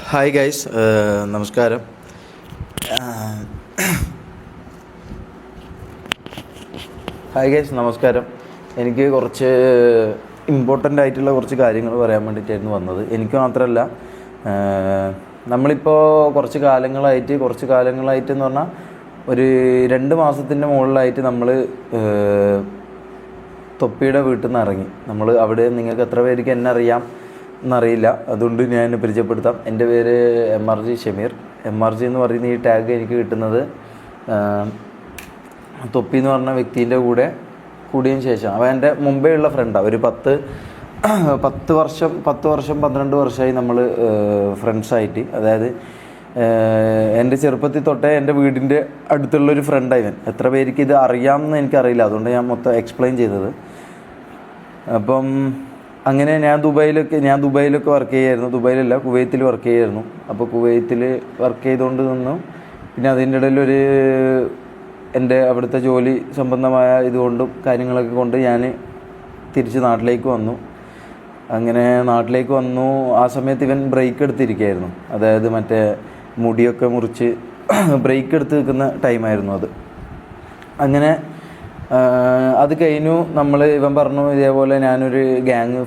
Hi guys, നമസ്കാരം. Hi guys, നമസ്കാരം. എനിക്ക് കുറച്ച് ഇമ്പോർട്ടൻ്റ് ആയിട്ടുള്ള കുറച്ച് കാര്യങ്ങൾ പറയാൻ വേണ്ടിയിട്ടായിരുന്നു വന്നത്. എനിക്ക് മാത്രമല്ല, നമ്മളിപ്പോൾ കുറച്ച് കാലങ്ങളായിട്ട് എന്ന് പറഞ്ഞാൽ ഒരു 2 മാസത്തിൻ്റെ മുകളിലായിട്ട് നമ്മൾ തൊപ്പിയുടെ വീട്ടിൽ നിന്ന് ഇറങ്ങി. നമ്മൾ അവിടെ നിങ്ങൾക്ക് എത്ര പേർക്ക് എന്നെ അറിയാം എന്നറിയില്ല, അതുകൊണ്ട് ഞാൻ പരിചയപ്പെടുത്താം. എൻ്റെ പേര് MRG ഷമീർ. MRG എന്ന് പറയുന്ന ഈ ടാഗ് എനിക്ക് കിട്ടുന്നത് തൊപ്പി എന്ന് പറഞ്ഞ വ്യക്തിൻ്റെ കൂടിയതിന് ശേഷം. അവൻ എൻ്റെ മുമ്പേ ഉള്ള ഫ്രണ്ടാണ്. ഒരു 10 വർഷം 12 വർഷമായി നമ്മൾ ഫ്രണ്ട്സായിട്ട്. അതായത് എൻ്റെ ചെറുപ്പത്തിൽ തൊട്ടേ എൻ്റെ വീടിൻ്റെ അടുത്തുള്ളൊരു ഫ്രണ്ടായി. എത്ര പേർക്ക് ഇത് അറിയാമെന്ന് എനിക്കറിയില്ല, അതുകൊണ്ട് ഞാൻ മൊത്തം എക്സ്പ്ലെയിൻ ചെയ്തത്. അപ്പം അങ്ങനെ ഞാൻ ദുബായിലൊക്കെ വർക്ക് ചെയ്യായിരുന്നു. ദുബായിലല്ല, കുവൈത്തിൽ വർക്ക് ചെയ്യായിരുന്നു. അപ്പോൾ കുവൈത്തിൽ വർക്ക് ചെയ്തുകൊണ്ട് നിന്നു. പിന്നെ അതിൻ്റെ ഇടയിൽ എൻ്റെ അവിടുത്തെ ജോലി സംബന്ധമായ ഇതുകൊണ്ടും കാര്യങ്ങളൊക്കെ കൊണ്ട് ഞാൻ തിരിച്ച് നാട്ടിലേക്ക് വന്നു. അങ്ങനെ നാട്ടിലേക്ക് വന്നു. ആ സമയത്ത് ഇവൻ ബ്രേക്ക് എടുത്തിരിക്കുകയായിരുന്നു. അതായത് മറ്റേ മുടിയൊക്കെ മുറിച്ച് ബ്രേക്ക് എടുത്ത് നിൽക്കുന്ന ടൈമായിരുന്നു അത്. അങ്ങനെ അത് കഴിഞ്ഞു. ഇവൻ പറഞ്ഞു, ഇതേപോലെ ഞാനൊരു ഗ്യാങ്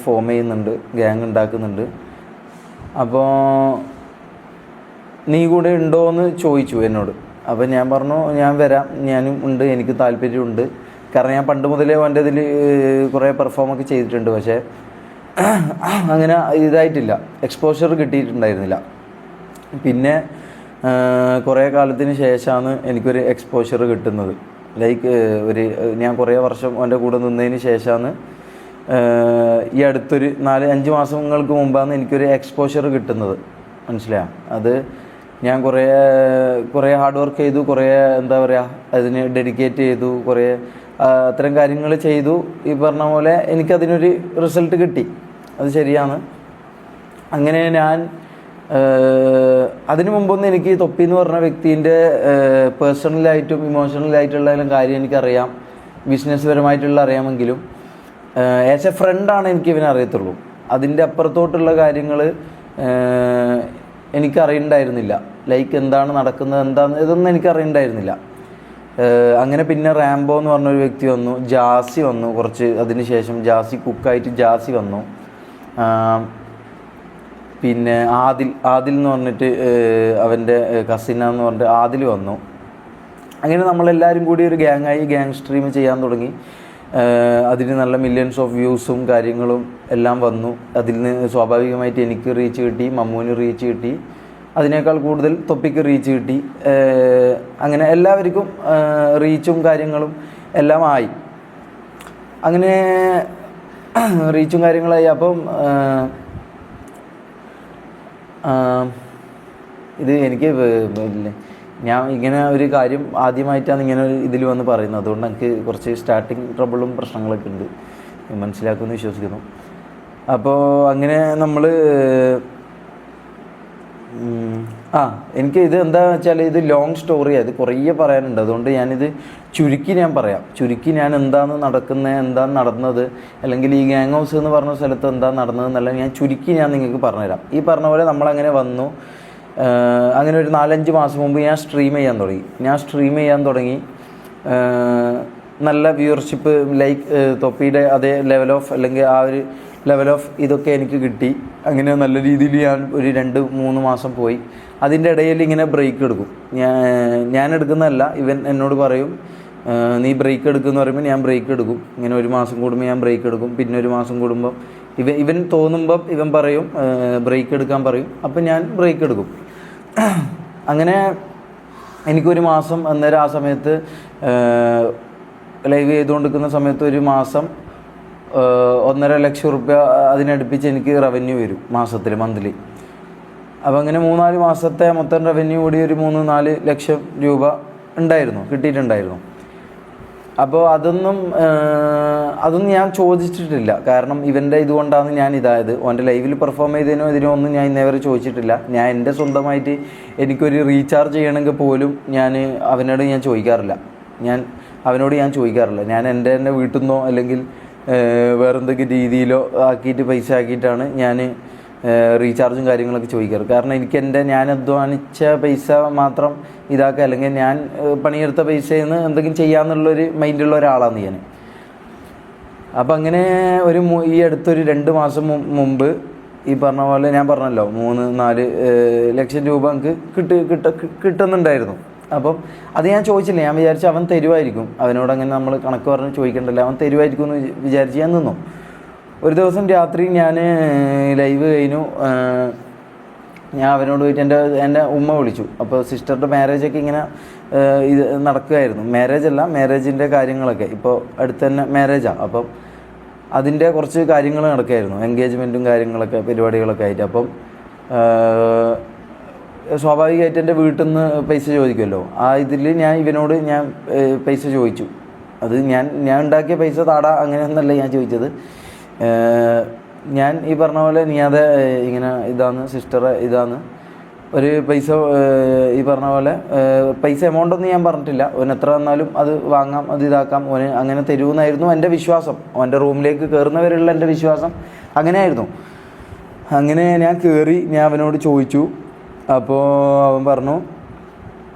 ഗ്യാങ് ഉണ്ടാക്കുന്നുണ്ട്, അപ്പോൾ നീ കൂടെ ഉണ്ടോ എന്ന് ചോദിച്ചു എന്നോട്. അപ്പോൾ ഞാൻ പറഞ്ഞു, ഞാൻ വരാം, ഞാനും ഉണ്ട്, എനിക്ക് താല്പര്യമുണ്ട്. കാരണം ഞാൻ പണ്ട് മുതലേ അവൻ്റെ ഇതിൽ കുറേ പെർഫോമൊക്കെ ചെയ്തിട്ടുണ്ട്. പക്ഷേ അങ്ങനെ ഇതായിട്ടില്ല, എക്സ്പോഷർ കിട്ടിയിട്ടുണ്ടായിരുന്നില്ല. പിന്നെ കുറേ കാലത്തിന് ശേഷമാണ് എനിക്കൊരു എക്സ്പോഷർ കിട്ടുന്നത്. ഞാൻ കുറേ വർഷം അവൻ്റെ കൂടെ നിന്നതിന് ശേഷമാണ്, ഈ അടുത്തൊരു 4-5 മാസങ്ങൾക്ക് മുമ്പാണ് എനിക്കൊരു എക്സ്പോഷർ കിട്ടുന്നത്. മനസ്സിലായോ? അത് ഞാൻ കുറേ ഹാർഡ് വർക്ക് ചെയ്തു, കുറേ അതിന് ഡെഡിക്കേറ്റ് ചെയ്തു, കുറേ അത്തരം കാര്യങ്ങൾ ചെയ്തു. ഈ പറഞ്ഞ പോലെ എനിക്കതിനൊരു റിസൾട്ട് കിട്ടി, അത് ശരിയാണ്. അങ്ങനെ ഞാൻ അതിനു മുമ്പൊന്നും എനിക്ക് തൊപ്പി എന്ന് പറഞ്ഞ വ്യക്തിൻ്റെ പേഴ്സണലായിട്ടും ഇമോഷണലായിട്ടുള്ള കാര്യം എനിക്കറിയാം, ബിസിനസ് പരമായിട്ടുള്ള അറിയാമെങ്കിലും ആസ് എ ഫ്രണ്ടാണ് എനിക്ക് ഇവനെ അറിയത്തുള്ളൂ. അതിൻ്റെ അപ്പുറത്തോട്ടുള്ള കാര്യങ്ങൾ എനിക്കറിയണ്ടായിരുന്നില്ല. എന്താണ് നടക്കുന്നത്, ഇതൊന്നും എനിക്കറിയണ്ടായിരുന്നില്ല. അങ്ങനെ പിന്നെ റാംബോ എന്ന് പറഞ്ഞൊരു വ്യക്തി വന്നു, ജാസി വന്നു. അതിന് ശേഷം കുക്കായിട്ട് ജാസി വന്നു. പിന്നെ ആദിൽ എന്ന് പറഞ്ഞിട്ട് അവൻ്റെ കസിനാന്ന് പറഞ്ഞിട്ട് ആദിൽ വന്നു. അങ്ങനെ നമ്മളെല്ലാവരും കൂടി ഒരു ഗ്യാങ് സ്ട്രീം ചെയ്യാൻ തുടങ്ങി. അതിന് നല്ല മില്യൺസ് ഓഫ് വ്യൂസും കാര്യങ്ങളും എല്ലാം വന്നു. അതിൽ നിന്ന് സ്വാഭാവികമായിട്ട് എനിക്ക് റീച്ച് കിട്ടി, മമ്മൂന് റീച്ച് കിട്ടി, അതിനേക്കാൾ കൂടുതൽ തൊപ്പിക്ക് റീച്ച് കിട്ടി. അങ്ങനെ എല്ലാവർക്കും റീച്ചും കാര്യങ്ങളും എല്ലാം ആയി. അങ്ങനെ റീച്ചും കാര്യങ്ങളായി. അപ്പം ഇത് എനിക്ക് ഞാൻ ഇങ്ങനെ ഒരു കാര്യം ആദ്യമായിട്ടാണ് ഇങ്ങനെ ഇതിൽ വന്ന് പറയുന്നത്. അതുകൊണ്ട് എനിക്ക് കുറച്ച് സ്റ്റാർട്ടിങ് ട്രബിളും പ്രശ്നങ്ങളൊക്കെ ഉണ്ട്, മനസ്സിലാക്കുമെന്ന് വിശ്വസിക്കുന്നു. അപ്പോൾ അങ്ങനെ നമ്മൾ എനിക്ക് ഇത് എന്താണെന്ന് വെച്ചാൽ ഇത് ലോങ് സ്റ്റോറിയാണ്, ഇത് കുറേ പറയാനുണ്ട്. അതുകൊണ്ട് ഞാനിത് ചുരുക്കി ഞാൻ എന്താണ് നടന്നത്, അല്ലെങ്കിൽ ഈ ഗ്യാങ് ഹൗസ് എന്ന് പറഞ്ഞ സ്ഥലത്ത് എന്താണ് നടന്നതെന്നല്ല ഞാൻ നിങ്ങൾക്ക് പറഞ്ഞുതരാം. ഈ പറഞ്ഞ പോലെ നമ്മളങ്ങനെ വന്നു. അങ്ങനെ ഒരു 4-5 മാസം മുമ്പ് ഞാൻ സ്ട്രീം ചെയ്യാൻ തുടങ്ങി. നല്ല വ്യൂവർഷിപ്പ്, തൊപ്പിയുടെ അതേ അല്ലെങ്കിൽ ആ ഒരു ലെവൽ ഓഫ് ഇതൊക്കെ എനിക്ക് കിട്ടി. അങ്ങനെ നല്ല രീതിയിൽ ഞാൻ ഒരു 2-3 മാസം പോയി. അതിൻ്റെ ഇടയിൽ ഇങ്ങനെ ബ്രേക്ക് എടുക്കും. ഞാൻ എടുക്കുന്നതല്ല, ഇവൻ എന്നോട് പറയും, നീ ബ്രേക്ക് എടുക്കുമെന്ന് പറയുമ്പോൾ ഞാൻ ബ്രേക്ക് എടുക്കും. ഇങ്ങനെ 1 മാസം കൂടുമ്പോൾ ഞാൻ ബ്രേക്ക് എടുക്കും. പിന്നെ 1 മാസം കൂടുമ്പം ഇവൻ തോന്നുമ്പം ഇവൻ പറയും, ബ്രേക്ക് എടുക്കാൻ പറയും. അപ്പം ഞാൻ ബ്രേക്ക് എടുക്കും. അങ്ങനെ എനിക്കൊരു മാസം, അന്നേരം ആ സമയത്ത് ലൈവ് ചെയ്തുകൊണ്ടിരിക്കുന്ന സമയത്ത് ഒരു മാസം 1.5 ലക്ഷം റുപ്യ അതിനടുപ്പിച്ച് എനിക്ക് റവന്യൂ വരും മന്ത്ലി. അപ്പോൾ അങ്ങനെ 3-4 മാസത്തെ മൊത്തം റവന്യൂ കൂടി ഒരു 3-4 ലക്ഷം രൂപ കിട്ടിയിട്ടുണ്ടായിരുന്നു. അപ്പോൾ അതൊന്നും ഞാൻ ചോദിച്ചിട്ടില്ല. കാരണം ഇവൻ്റെ ഇതുകൊണ്ടാണ് ഞാൻ ഇതായത്. ഓൻ്റെ ലൈവിൽ പെർഫോം ചെയ്തതിനോ ഇതിനോ ഒന്നും ഞാൻ ഇന്നേവരെ ചോദിച്ചിട്ടില്ല. ഞാൻ എൻ്റെ സ്വന്തമായിട്ട് എനിക്കൊരു റീചാർജ് ചെയ്യണമെങ്കിൽ പോലും അവനോട് ഞാൻ ചോദിക്കാറില്ല. ഞാൻ എൻ്റെ വീട്ടിൽ നിന്നോ അല്ലെങ്കിൽ വേറെന്തൊക്കെ രീതിയിലോ പൈസ ആക്കിയിട്ടാണ് ഞാൻ റീചാർജും കാര്യങ്ങളൊക്കെ ചോദിക്കാറ്. കാരണം എനിക്ക് ഞാൻ അധ്വാനിച്ച പൈസ മാത്രം ഇതാക്കുക, അല്ലെങ്കിൽ ഞാൻ പണിയെടുത്ത പൈസയിൽ നിന്ന് എന്തെങ്കിലും ചെയ്യാമെന്നുള്ളൊരു മൈൻഡുള്ള ഒരാളാണ് ഞാൻ. അപ്പം അങ്ങനെ ഈ അടുത്തൊരു 2 മാസം മുമ്പ് ഈ പറഞ്ഞ പോലെ ഞാൻ പറഞ്ഞല്ലോ 3-4 ലക്ഷം രൂപ എനിക്ക് കിട്ടുന്നുണ്ടായിരുന്നു. അപ്പം അത് ഞാൻ ചോദിച്ചില്ല. ഞാൻ വിചാരിച്ചു അവൻ തരുമായിരിക്കും, അവനോട് അങ്ങനെ നമ്മൾ കണക്ക് പറഞ്ഞ് ചോദിക്കണ്ടല്ലോ, അവൻ തരുമായിരിക്കും എന്ന് വിചാരിച്ച് ഞാൻ നിന്നു. ഒരു ദിവസം രാത്രി ഞാൻ ലൈവ് കഴിഞ്ഞു, ഞാൻ അവനോട് പോയിട്ട് എൻ്റെ ഉമ്മ വിളിച്ചു. അപ്പോൾ സിസ്റ്ററുടെ മാരേജൊക്കെ ഇങ്ങനെ ഇത് നടക്കുകയായിരുന്നു. മാരേജിൻ്റെ കാര്യങ്ങളൊക്കെ ഇപ്പോൾ അടുത്ത് തന്നെ മാരേജാണ്. അപ്പം അതിൻ്റെ കുറച്ച് കാര്യങ്ങൾ നടക്കുകയായിരുന്നു, എൻഗേജ്മെൻറ്റും കാര്യങ്ങളൊക്കെ പരിപാടികളൊക്കെ ആയിട്ട്. അപ്പം സ്വാഭാവികമായിട്ട് എൻ്റെ വീട്ടിൽ നിന്ന് പൈസ ചോദിക്കുമല്ലോ. ആ ഇതിൽ ഇവനോട് ഞാൻ പൈസ ചോദിച്ചു. അത് ഞാൻ ഉണ്ടാക്കിയ പൈസ താടാ അങ്ങനെയൊന്നല്ല ഞാൻ ചോദിച്ചത്. ഞാൻ ഈ പറഞ്ഞ പോലെ നീ അത് ഇങ്ങനെ ഇതാന്ന് സിസ്റ്ററെ ഇതാന്ന് ഒരു പൈസ ഈ പറഞ്ഞ പോലെ പൈസ എമൗണ്ടൊന്നും ഞാൻ പറഞ്ഞിട്ടില്ല. ഓൻ എത്ര വന്നാലും അത് വാങ്ങാം, അത് ഇതാക്കാം, ഓന് അങ്ങനെ തരുമെന്നായിരുന്നു എൻ്റെ വിശ്വാസം. അവൻ്റെ റൂമിലേക്ക് കയറുന്നവരുള്ള എൻ്റെ വിശ്വാസം അങ്ങനെയായിരുന്നു. അങ്ങനെ ഞാൻ കയറി, ഞാൻ അവനോട് ചോദിച്ചു. അപ്പോൾ അവൻ പറഞ്ഞു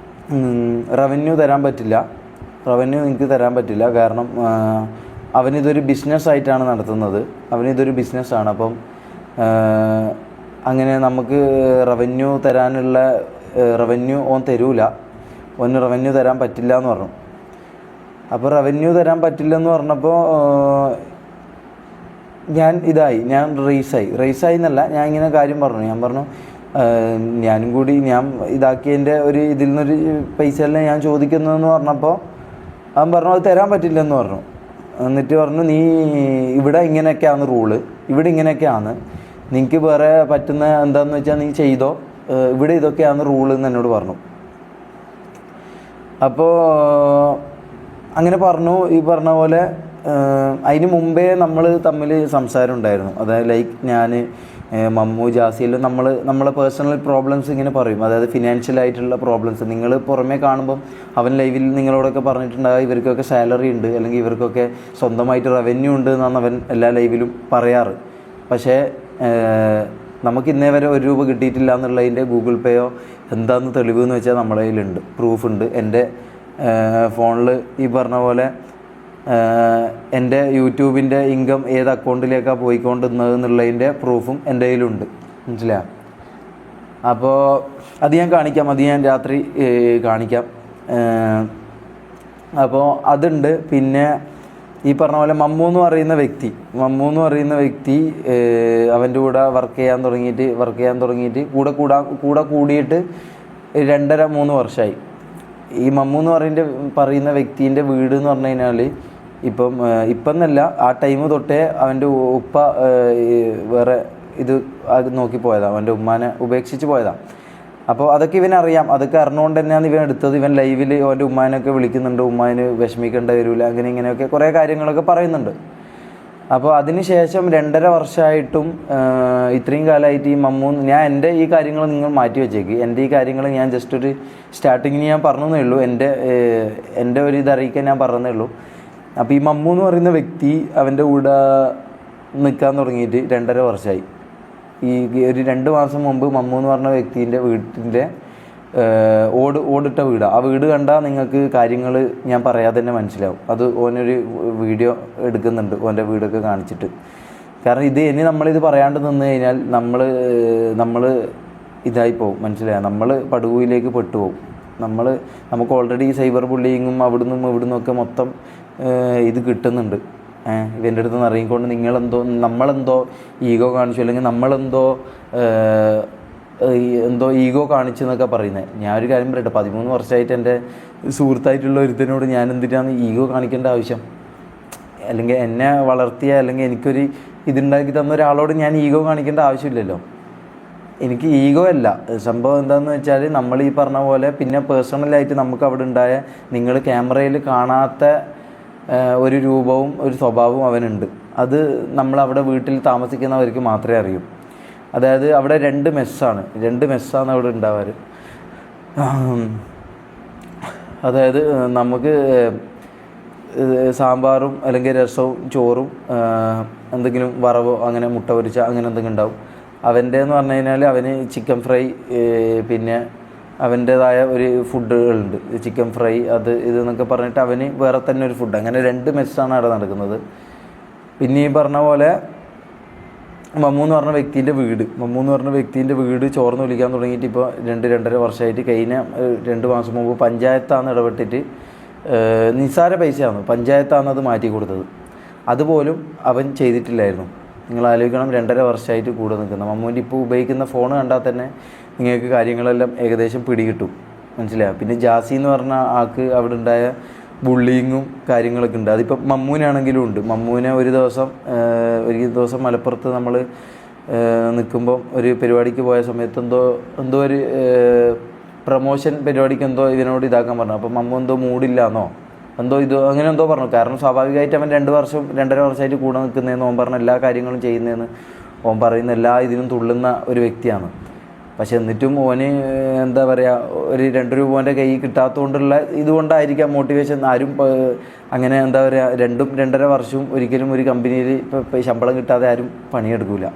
റവന്യൂ എനിക്ക് തരാൻ പറ്റില്ല. കാരണം അവനിതൊരു ബിസിനസ്സായിട്ടാണ് നടത്തുന്നത്, അവനിതൊരു ബിസിനസ്സാണ്. അപ്പം അങ്ങനെ നമുക്ക് റവന്യൂ ഓൻ തരൂല, ഓന് റവന്യൂ തരാൻ പറ്റില്ല എന്ന് പറഞ്ഞു. അപ്പോൾ റവന്യൂ തരാൻ പറ്റില്ലെന്ന് പറഞ്ഞപ്പോൾ ഞാൻ റേസായി എന്നല്ല, ഞാൻ ഇങ്ങനെ കാര്യം പറഞ്ഞു. ഞാൻ പറഞ്ഞു ഞാനും കൂടി ഞാൻ ഇതാക്കിയതിൻ്റെ ഇതിൽ നിന്നൊരു പൈസ അല്ല ഞാൻ ചോദിക്കുന്നതെന്ന് പറഞ്ഞപ്പോൾ അവൻ പറഞ്ഞു അത് തരാൻ പറ്റില്ലെന്ന് പറഞ്ഞു. എന്നിട്ട് പറഞ്ഞു നീ ഇവിടെ ഇങ്ങനെയൊക്കെയാണ് റൂള്, ഇവിടെ ഇങ്ങനെയൊക്കെയാണ്, നിനക്ക് വേറെ പറ്റുന്ന എന്താണെന്ന് വെച്ചാൽ നീ ചെയ്തോ, ഇവിടെ ഇതൊക്കെയാണ് റൂള് എന്ന് എന്നോട് പറഞ്ഞു. അപ്പോൾ അങ്ങനെ പറഞ്ഞു. ഈ പറഞ്ഞ പോലെ അതിന് മുമ്പേ നമ്മൾ തമ്മിൽ സംസാരം ഉണ്ടായിരുന്നു. അതായത് ലൈക്ക് ഞാൻ മമ്മു ജാസിയെല്ലാം നമ്മളെ പേഴ്സണൽ പ്രോബ്ലംസ് ഇങ്ങനെ പറയും. അതായത് ഫിനാൻഷ്യലായിട്ടുള്ള പ്രോബ്ലംസ് നിങ്ങൾ പുറമേ കാണുമ്പം അവൻ ലൈവിൽ നിങ്ങളോടൊക്കെ പറഞ്ഞിട്ടുണ്ടാകും ഇവർക്കൊക്കെ സാലറി ഉണ്ട്, അല്ലെങ്കിൽ ഇവർക്കൊക്കെ സ്വന്തമായിട്ട് റവന്യൂ ഉണ്ട് എന്നാണ് അവൻ എല്ലാ ലൈവിലും പറയാറ്. പക്ഷേ നമുക്ക് ഇന്നേ വരെ 1 രൂപ കിട്ടിയിട്ടില്ല എന്നുള്ളതിൻ്റെ ഗൂഗിൾ പേയോ എന്താണെന്ന് തെളിവ് എന്ന് വെച്ചാൽ നമ്മളെ കയ്യിലുണ്ട്, പ്രൂഫുണ്ട്. എൻ്റെ ഫോണിൽ ഈ പറഞ്ഞ പോലെ എൻ്റെ യൂട്യൂബിൻ്റെ ഇൻകം ഏത് അക്കൗണ്ടിലേക്കാണ് പോയിക്കൊണ്ടിരുന്നത് എന്നുള്ളതിൻ്റെ പ്രൂഫും എൻ്റെ കയ്യിലുണ്ട്, മനസ്സിലായോ? അപ്പോൾ അത് ഞാൻ രാത്രി കാണിക്കാം. അപ്പോൾ അതുണ്ട്. പിന്നെ ഈ പറഞ്ഞ പോലെ മമ്മു എന്ന് പറയുന്ന വ്യക്തി അവൻ്റെ കൂടെ വർക്ക് ചെയ്യാൻ തുടങ്ങിയിട്ട് കൂടെ കൂടിയിട്ട് 2.5-3 വർഷമായി. ഈ മമ്മു എന്ന് പറയുന്ന വ്യക്തിൻ്റെ വീട് എന്ന് പറഞ്ഞു കഴിഞ്ഞാൽ ഇപ്പം എന്നല്ല, ആ ടൈം തൊട്ടേ അവൻ്റെ ഉപ്പ വേറെ അത് നോക്കി പോയതാണ്, അവൻ്റെ ഉമ്മാനെ ഉപേക്ഷിച്ച് പോയതാണ്. അപ്പോൾ അതൊക്കെ ഇവനറിയാം. അതൊക്കെ അറിഞ്ഞുകൊണ്ട് തന്നെയാണ് ഇവൻ എടുത്തത്. ഇവൻ ലൈവിൽ അവൻ്റെ ഉമ്മാനൊക്കെ വിളിക്കുന്നുണ്ട്, ഉമ്മാന് വിഷമിക്കേണ്ട വരില്ല, ഇങ്ങനെയൊക്കെ കുറേ കാര്യങ്ങളൊക്കെ പറയുന്നുണ്ട്. അപ്പോൾ അതിന് ശേഷം 2.5 വർഷമായിട്ടും ഇത്രയും കാലമായിട്ട് ഈ മമ്മൂ, ഞാൻ എൻ്റെ ഈ കാര്യങ്ങൾ നിങ്ങൾ മാറ്റി വെച്ചേക്ക്. എൻ്റെ ഈ കാര്യങ്ങൾ ഞാൻ ജസ്റ്റ് ഒരു സ്റ്റാർട്ടിങ്ങിന് ഞാൻ പറഞ്ഞതേ ഉള്ളൂ, എൻ്റെ ഒരു ഇതറിയിക്കാൻ ഞാൻ പറഞ്ഞതേ ഉള്ളൂ. അപ്പോൾ ഈ മമ്മൂ എന്ന് പറയുന്ന വ്യക്തി അവൻ്റെ കൂടെ നിൽക്കാൻ തുടങ്ങിയിട്ട് 2.5 വർഷമായി. ഈ ഒരു 2 മാസം മുമ്പ് മമ്മൂ എന്ന് പറഞ്ഞ വ്യക്തിൻ്റെ വീട്ടിൻ്റെ ഓടിട്ട വീടാണ്. ആ വീട് കണ്ടാൽ നിങ്ങൾക്ക് കാര്യങ്ങൾ ഞാൻ പറയാതെ തന്നെ മനസ്സിലാവും. അത് ഓനൊരു വീഡിയോ എടുക്കുന്നുണ്ട് ഓൻ്റെ വീടൊക്കെ കാണിച്ചിട്ട്. കാരണം ഇനി നമ്മളിത് പറയാണ്ട് നിന്ന് കഴിഞ്ഞാൽ നമ്മൾ ഇതായി പോകും, മനസ്സിലായോ? നമ്മൾ പടുകുയിലേക്ക് പെട്ടുപോകും. നമുക്ക് ഓൾറെഡി സൈബർ ബുള്ളിങ്ങും ഇവിടുന്നും ഒക്കെ മൊത്തം ഇത് കിട്ടുന്നുണ്ട്. ഇവൻ്റെ അടുത്ത് നിന്ന് ഇറങ്ങിക്കൊണ്ട് നമ്മളെന്തോ ഈഗോ കാണിച്ചു, അല്ലെങ്കിൽ എന്തോ ഈഗോ കാണിച്ചെന്നൊക്കെ പറയുന്നത്. ഞാനൊരു കാര്യം പറയട്ടെ, 13 വർഷമായിട്ട് എൻ്റെ സുഹൃത്തായിട്ടുള്ള ഒരുത്തനോട് ഞാൻ എന്തിനാണ് ഈഗോ കാണിക്കേണ്ട ആവശ്യം? അല്ലെങ്കിൽ എന്നെ വളർത്തിയ, അല്ലെങ്കിൽ എനിക്കൊരു ഇതുണ്ടാക്കി തന്ന ഒരാളോട് ഞാൻ ഈഗോ കാണിക്കേണ്ട ആവശ്യമില്ലല്ലോ. എനിക്ക് ഈഗോ അല്ല സംഭവം. എന്താണെന്ന് വെച്ചാൽ നമ്മൾ ഈ പറഞ്ഞ പോലെ പിന്നെ പേഴ്സണലായിട്ട് നമുക്ക് അവിടെ ഉണ്ടായ നിങ്ങൾ ക്യാമറയിൽ കാണാത്ത ഒരു രൂപവും ഒരു സ്വഭാവവും അവനുണ്ട്. അത് നമ്മളവിടെ വീട്ടിൽ താമസിക്കുന്നവർക്ക് മാത്രമേ അറിയൂ. അതായത് അവിടെ 2 മെസ്സാണ് അവിടെ ഉണ്ടാവാറ്. അതായത് നമുക്ക് സാമ്പാറും അല്ലെങ്കിൽ രസവും ചോറും എന്തെങ്കിലും വറവോ അങ്ങനെ മുട്ട പൊരിച്ച അങ്ങനെ എന്തെങ്കിലും ഉണ്ടാവും. അവൻ്റെ എന്ന് പറഞ്ഞു കഴിഞ്ഞാൽ അവന് ചിക്കൻ ഫ്രൈ, പിന്നെ അവൻ്റേതായ ഒരു ഫുഡുകളുണ്ട്, ചിക്കൻ ഫ്രൈ അത് ഇതെന്നൊക്കെ പറഞ്ഞിട്ട് അവന് വേറെ തന്നെ ഒരു ഫുഡ്. അങ്ങനെ 2 മെസ്സാണ് അവിടെ നടക്കുന്നത്. പിന്നെ ഈ പറഞ്ഞ പോലെ മമ്മു എന്ന് പറഞ്ഞ വ്യക്തിൻ്റെ വീട് ചോർന്ന് വിളിക്കാൻ തുടങ്ങിയിട്ട് ഇപ്പോൾ 2-2.5 വർഷമായിട്ട്. കഴിഞ്ഞ 2 മാസം മുമ്പ് പഞ്ചായത്താണ് ഇടപെട്ടിട്ട്, നിസ്സാര പൈസയാണ് പഞ്ചായത്താണ് അത് മാറ്റി കൊടുത്തത്. അതുപോലും അവൻ ചെയ്തിട്ടില്ലായിരുന്നു. നിങ്ങൾ ആലോചിക്കണം, 2.5 വർഷമായിട്ട് കൂടെ നിൽക്കുന്ന മമ്മൂൻ്റെ ഇപ്പോൾ ഉപയോഗിക്കുന്ന ഫോൺ കണ്ടാൽ തന്നെ നിങ്ങൾക്ക് കാര്യങ്ങളെല്ലാം ഏകദേശം പിടികിട്ടും, മനസ്സിലാവും. പിന്നെ ജാസി എന്ന് പറഞ്ഞ ആൾക്ക് അവിടെ ഉണ്ടായ ബുള്ളിങ്ങും കാര്യങ്ങളൊക്കെ ഉണ്ട്. അതിപ്പോൾ മമ്മൂനാണെങ്കിലും ഉണ്ട്. മമ്മൂനെ ഒരു ദിവസം മലപ്പുറത്ത് നമ്മൾ നിൽക്കുമ്പം ഒരു പരിപാടിക്ക് പോയ സമയത്ത് എന്തോ ഒരു പ്രൊമോഷൻ പരിപാടിക്ക് ഇതിനോട് ഇതാക്കാൻ പറഞ്ഞു. അപ്പം മമ്മു മൂടില്ലാന്നോ അങ്ങനെ പറഞ്ഞു. കാരണം സ്വാഭാവികമായിട്ട് അവൻ 2-2.5 വർഷമായിട്ട് കൂടെ നിൽക്കുന്നതെന്ന് ഓൻ പറഞ്ഞ എല്ലാ കാര്യങ്ങളും ചെയ്യുന്നതെന്ന് ഓൻ പറയുന്ന എല്ലാ ഇതിനും തുള്ളുന്ന ഒരു വ്യക്തിയാണ്. പക്ഷെ എന്നിട്ടും ഓന് എന്താ പറയുക, ഒരു 2 രൂപ ഓൻ്റെ കയ്യിൽ കിട്ടാത്തതുകൊണ്ടുള്ള ഇതുകൊണ്ടായിരിക്കാം മോട്ടിവേഷൻ. ആരും അങ്ങനെ എന്താ പറയുക, 2-2.5 വർഷവും ഒരിക്കലും ഒരു കമ്പനിയിൽ ഇപ്പോൾ ശമ്പളം കിട്ടാതെ ആരും പണിയെടുക്കില്ല.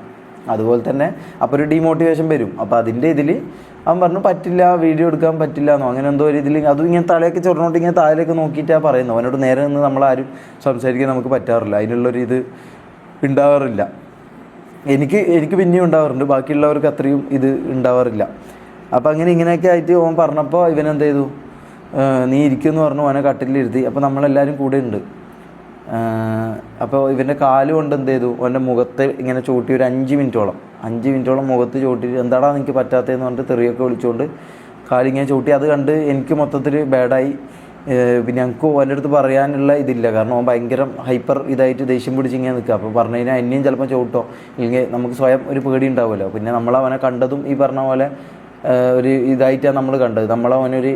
അതുപോലെ തന്നെ അപ്പോൾ ഒരു ഡീമോട്ടിവേഷൻ വരും. അപ്പോൾ അതിൻ്റെ ഇതിൽ അവൻ പറഞ്ഞു പറ്റില്ല, വീഡിയോ എടുക്കാൻ പറ്റില്ല എന്നോ അങ്ങനെ എന്തോ ഒരു ഇതിൽ. അതും ഇങ്ങനെ തലയൊക്കെ ചൊറിഞ്ഞോട്ട് ഇങ്ങനെ താഴേക്ക് നോക്കിയിട്ടാണ് പറയുന്നത്. അവനോട് നേരെ നിന്ന് നമ്മളാരും സംസാരിക്കാൻ നമുക്ക് പറ്റാറില്ല, അതിനുള്ളൊരു ഇത് ഉണ്ടാവാറില്ല. എനിക്ക് പിന്നെയും ഉണ്ടാവാറുണ്ട്, ബാക്കിയുള്ളവർക്ക് അത്രയും ഇത് ഉണ്ടാവാറില്ല. അപ്പോൾ ഇങ്ങനെയൊക്കെ ആയിട്ട് ഓൻ പറഞ്ഞപ്പോൾ ഇവനെന്ത് ചെയ്തു, നീ ഇരിക്കുമെന്ന് പറഞ്ഞു. ഓനെ കട്ടിലിരുത്തി. അപ്പോൾ നമ്മളെല്ലാവരും കൂടെ ഉണ്ട്. അപ്പോൾ ഇവൻ്റെ കാല് കൊണ്ട് എന്ത് ചെയ്തു, ഓൻ്റെ മുഖത്ത് ഇങ്ങനെ ചൂട്ടി ഒരു 5 മിനിറ്റോളം മുഖത്ത് ചൂട്ടിയിട്ട് എന്താടാ എനിക്ക് പറ്റാത്തതെന്ന് പറഞ്ഞിട്ട് തെറിയൊക്കെ വിളിച്ചുകൊണ്ട് കാലിങ്ങനെ ചൂട്ടി. അത് കണ്ട് എനിക്ക് മൊത്തത്തിൽ ബാഡായി. പിന്നെ ഞങ്ങൾക്ക് ഓൻ്റെ അടുത്ത് പറയാനുള്ള ഇതില്ല, കാരണം ഓൻ ഭയങ്കര ഹൈപ്പർ ഇതായിട്ട് ദേഷ്യം പിടിച്ചിങ്ങനെ നിൽക്കുക. അപ്പോൾ പറഞ്ഞു കഴിഞ്ഞാൽ എന്നെയും ചിലപ്പോൾ ചവിട്ടോ, ഇല്ലെങ്കിൽ നമുക്ക് സ്വയം ഒരു പേടി ഉണ്ടാവുമല്ലോ. പിന്നെ നമ്മളവനെ കണ്ടതും ഈ പറഞ്ഞ പോലെ ഒരു ഇതായിട്ടാണ് നമ്മൾ കണ്ടത്. നമ്മളവനൊരു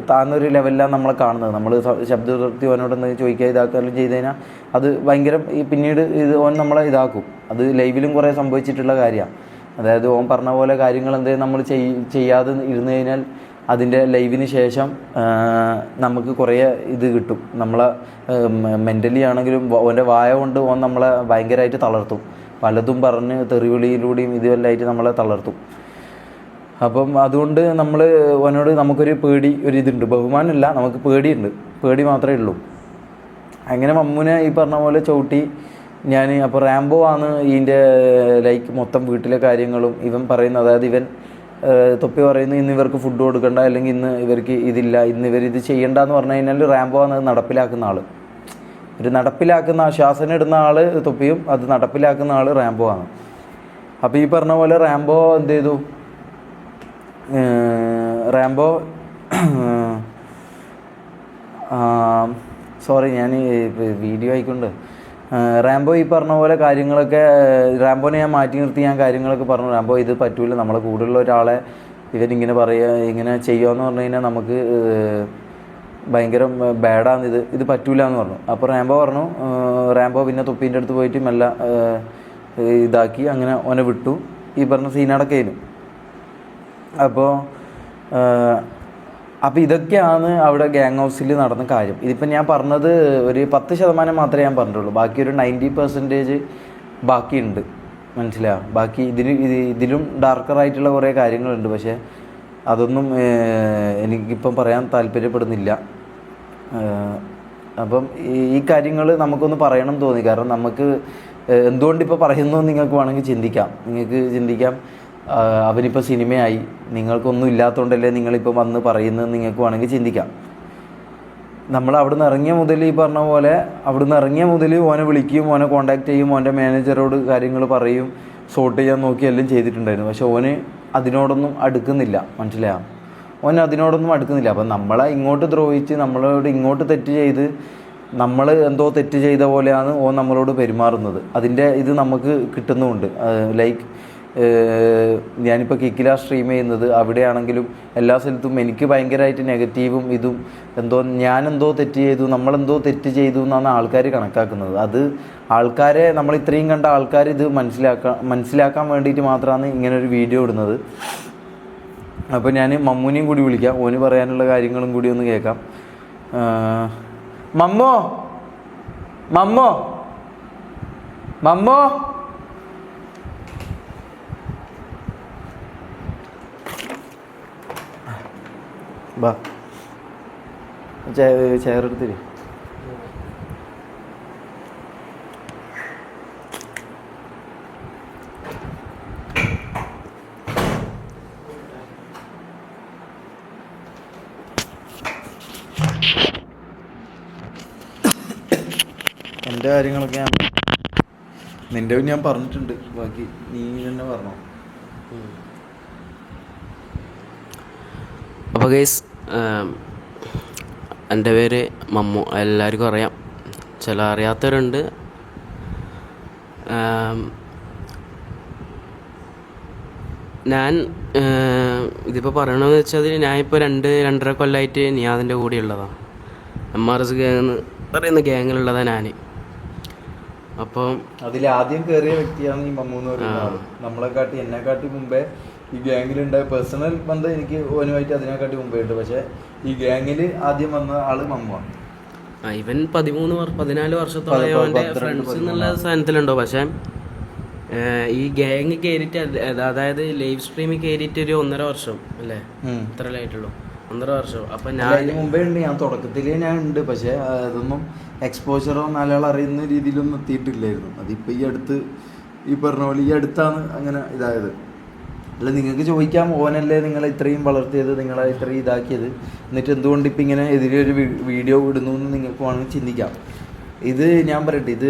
താഴ്ന്നൊരു ലെവലിലാണ് നമ്മളെ കാണുന്നത്. നമ്മൾ ശബ്ദ ഉയർത്തി അവനോടൊന്ന് ചോദിക്കുക ഇതാക്കുകയെല്ലാം ചെയ്ത് കഴിഞ്ഞാൽ അത് ഭയങ്കര പിന്നീട് ഓൻ നമ്മളെ ഇതാക്കും. അത് ലൈവിലും കുറേ സംഭവിച്ചിട്ടുള്ള കാര്യമാണ്. അതായത് ഓൻ പറഞ്ഞ പോലെ കാര്യങ്ങൾ എന്തെങ്കിലും നമ്മൾ ചെയ്യാതെ ഇരുന്ന് കഴിഞ്ഞാൽ അതിൻ്റെ ലൈവിന് ശേഷം നമുക്ക് കുറേ ഇത് കിട്ടും. നമ്മളെ മെൻ്റലി ആണെങ്കിലും ഓൻ്റെ വായ കൊണ്ട് ഓൻ നമ്മളെ ഭയങ്കരമായിട്ട് തളർത്തും. പലതും പറഞ്ഞ് തെറിവിളിയിലൂടെയും ഇതുമെല്ലാമായിട്ട് നമ്മളെ തളർത്തും. അപ്പം അതുകൊണ്ട് ഓനോട് നമുക്കൊരു പേടി, ഒരു ഇതുണ്ട്. ബഹുമാനമില്ല, നമുക്ക് പേടിയുണ്ട്. പേടി മാത്രമേ ഉള്ളൂ. അങ്ങനെ മമ്മൂനെ ഈ പറഞ്ഞ പോലെ ചവിട്ടി ഞാൻ. അപ്പോൾ റാംബോ ആണ് ഇതിൻ്റെ മൊത്തം വീട്ടിലെ കാര്യങ്ങളും ഇവൻ പറയുന്നത്. അതായത് ഇവൻ തൊപ്പി പറയുന്നു ഇന്ന് ഇവർക്ക് ഫുഡ് കൊടുക്കണ്ട, അല്ലെങ്കിൽ ഇന്ന് ഇവർക്ക് ഇതില്ല, ഇന്ന് ഇവരിത് ചെയ്യണ്ട എന്ന് പറഞ്ഞു കഴിഞ്ഞാൽ റാംബോ ആണ് നടപ്പിലാക്കുന്ന ആൾ. നടപ്പിലാക്കുന്ന ശാസന ഇടുന്ന ആൾ തൊപ്പിയും, അത് നടപ്പിലാക്കുന്ന ആൾ റാംബോ ആണ്. അപ്പോൾ ഈ പറഞ്ഞ പോലെ റാംബോ എന്ത് ചെയ്തു, സോറി ഞാൻ വീഡിയോ ആയിക്കൊണ്ട് റാംബോ ഈ പറഞ്ഞ പോലെ കാര്യങ്ങളൊക്കെ റാംബോനെ ഞാൻ മാറ്റി നിർത്തി കാര്യങ്ങളൊക്കെ പറഞ്ഞു. റാംബോ ഇത് പറ്റൂല, നമ്മളെ കൂടുതലുള്ള ഒരാളെ ഇവരിങ്ങനെ ഇങ്ങനെ ചെയ്യുമെന്ന് പറഞ്ഞു കഴിഞ്ഞാൽ നമുക്ക് ഭയങ്കര ബാഡാണ്, ഇത് പറ്റൂല എന്ന് പറഞ്ഞു. അപ്പോൾ റാംബോ പിന്നെ തൊപ്പീൻ്റെ അടുത്ത് പോയിട്ട് മെല്ലെ ഇതാക്കി അങ്ങനെ ഓനെ വിട്ടു. ഈ പറഞ്ഞ സീനാടൊക്കെ ആയിരുന്നു. അപ്പോൾ ഇതൊക്കെയാണ് അവിടെ ഗ്യാങ് ഹൗസിൽ നടന്ന കാര്യം. ഇതിപ്പോൾ ഞാൻ പറഞ്ഞത് ഒരു 10% മാത്രമേ ഞാൻ പറഞ്ഞിട്ടുള്ളൂ. ബാക്കി ഒരു 90% ബാക്കിയുണ്ട്, മനസ്സിലാവും. ബാക്കി ഇതിലും ഡാർക്കറായിട്ടുള്ള കുറേ കാര്യങ്ങളുണ്ട്. പക്ഷേ അതൊന്നും എനിക്കിപ്പം പറയാൻ താല്പര്യപ്പെടുന്നില്ല. അപ്പം ഈ കാര്യങ്ങൾ നമുക്കൊന്ന് പറയണം തോന്നി. കാരണം നമുക്ക് എന്തുകൊണ്ടിപ്പോൾ പറയുന്നു നിങ്ങൾക്ക് വേണമെങ്കിൽ ചിന്തിക്കാം. അവനിപ്പോൾ സിനിമയായി, നിങ്ങൾക്കൊന്നും ഇല്ലാത്തതുകൊണ്ടല്ലേ നിങ്ങളിപ്പോൾ വന്ന് പറയുന്നത് നിങ്ങൾക്ക് വേണമെങ്കിൽ ചിന്തിക്കാം. നമ്മൾ അവിടെ നിന്ന് ഇറങ്ങിയ മുതൽ ഈ പറഞ്ഞ പോലെ ഓനെ വിളിക്കും, ഓനെ കോൺടാക്ട് ചെയ്യും, ഓൻ്റെ മാനേജറോട് കാര്യങ്ങൾ പറയും, സോർട്ട് ചെയ്യാൻ നോക്കി എല്ലാം ചെയ്തിട്ടുണ്ടായിരുന്നു. പക്ഷെ ഓന് അതിനോടൊന്നും അടുക്കുന്നില്ല, മനസ്സിലായോ? അതിനോടൊന്നും അടുക്കുന്നില്ല. അപ്പം നമ്മളെ ഇങ്ങോട്ട് ദ്രോഹിച്ച് നമ്മളോട് ഇങ്ങോട്ട് തെറ്റ് ചെയ്ത് നമ്മൾ എന്തോ തെറ്റ് ചെയ്ത പോലെയാണ് നമ്മളോട് പെരുമാറുന്നത്. അതിൻ്റെ ഇത് നമുക്ക് കിട്ടുന്നുമുണ്ട്. ഞാനിപ്പോൾ കിക്കില സ്ട്രീം ചെയ്യുന്നത്, അവിടെയാണെങ്കിലും എല്ലാ സ്ഥലത്തും എനിക്ക് ഭയങ്കരമായിട്ട് നെഗറ്റീവും ഇതും ഞാനെന്തോ തെറ്റ് ചെയ്തു, നമ്മളെന്തോ തെറ്റ് ചെയ്തു എന്നാണ് ആൾക്കാർ കണക്കാക്കുന്നത്. അത് ആൾക്കാരെ നമ്മൾ ഇത്രയും കണ്ട ആൾക്കാർ ഇത് മനസ്സിലാക്കാൻ വേണ്ടിയിട്ട് മാത്രമാണ് ഇങ്ങനൊരു വീഡിയോ ഇടുന്നത്. അപ്പോൾ ഞാൻ മമ്മൂനെയും കൂടി വിളിക്കാം, ഓന് പറയാനുള്ള കാര്യങ്ങളും കൂടി ഒന്ന് കേൾക്കാം. മമ്മോ മമ്മോ മമ്മോ ബാ ചെയറെടുത്തിരി. എൻ്റെ കാര്യങ്ങളൊക്കെ നിൻ്റെ ഞാൻ പറഞ്ഞിട്ടുണ്ട്, ബാക്കി നീ തന്നെ പറഞ്ഞോ. അപ്പോൾ ഗൈസ്, എൻ്റെ പേര് മമ്മു, എല്ലാവർക്കും അറിയാം, ചില അറിയാത്തവരുണ്ട്. ഞാൻ ഇതിപ്പോൾ പറയണമെന്ന് വെച്ചാൽ ഞാനിപ്പോൾ 2-2.5 കൊല്ലമായിട്ട് നിയാദിൻ്റെ കൂടെ ഉള്ളതാണ്. MRS ഗ്യാങ് എന്ന് പറയുന്ന ഗ്യാങ്ങിലുള്ളതാണ് ഞാൻ. അപ്പം അതിലാദ്യം കയറിയ വ്യക്തിയാണ് ഈ മമ്മു എന്ന് പറയുന്നത്. നമ്മളെക്കാട്ടി എന്നെക്കാട്ടി മുമ്പേ ഈ ഗ്യാങ്ങിലുണ്ടായ പേഴ്സണൽ ബന്ധം എനിക്ക് ഓനുമായിട്ട് അതിനെക്കാട്ടി മുമ്പേ ഉണ്ട്. പക്ഷെ ഈ ഗ്യാങ്ങിൽ ആദ്യം വന്ന ആള് മമ്മുവാണ്. ഇവൻ 13-14 വർഷത്തോളം അവൻ്റെ ഫ്രണ്ട്സ് എന്നുള്ള സ്ഥാനത്തിലുണ്ടോ. പക്ഷെ ഈ ഗ്യാങ് കയറിയിട്ട്, അതായത് ലൈവ് സ്ട്രീമിൽ കയറിയിട്ട് ഒരു 1.5 വർഷം അല്ലേ, ഇത്രയല്ലേ ആയിട്ടുള്ളൂ, 1.5 വർഷം. അപ്പം ഞാൻ മുമ്പേ ഉണ്ട്, ഞാൻ തുടക്കത്തിലേ ഞാൻ ഉണ്ട്. പക്ഷെ അതൊന്നും എക്സ്പോഷറോ നാലാൾ അറിയുന്ന രീതിയിലൊന്നും എത്തിയിട്ടില്ലായിരുന്നു. അതിപ്പോൾ ഈ അടുത്ത് ഈ പറഞ്ഞ പോലെ ഈ അടുത്താണ് അങ്ങനെ ഇതായത്. അല്ല, നിങ്ങൾക്ക് ചോദിക്കാം, ഓനല്ലേ നിങ്ങളെ ഇത്രയും വളർത്തിയത്, നിങ്ങളെ ഇത്രയും ഇതാക്കിയത്, എന്നിട്ട് എന്തുകൊണ്ട് ഇപ്പം ഇങ്ങനെ എതിരെ ഒരു വീഡിയോ ഇടുന്നു എന്ന് നിങ്ങൾക്ക് വേണമെങ്കിൽ ചിന്തിക്കാം. ഇത് ഞാൻ പറയട്ടെ, ഇത്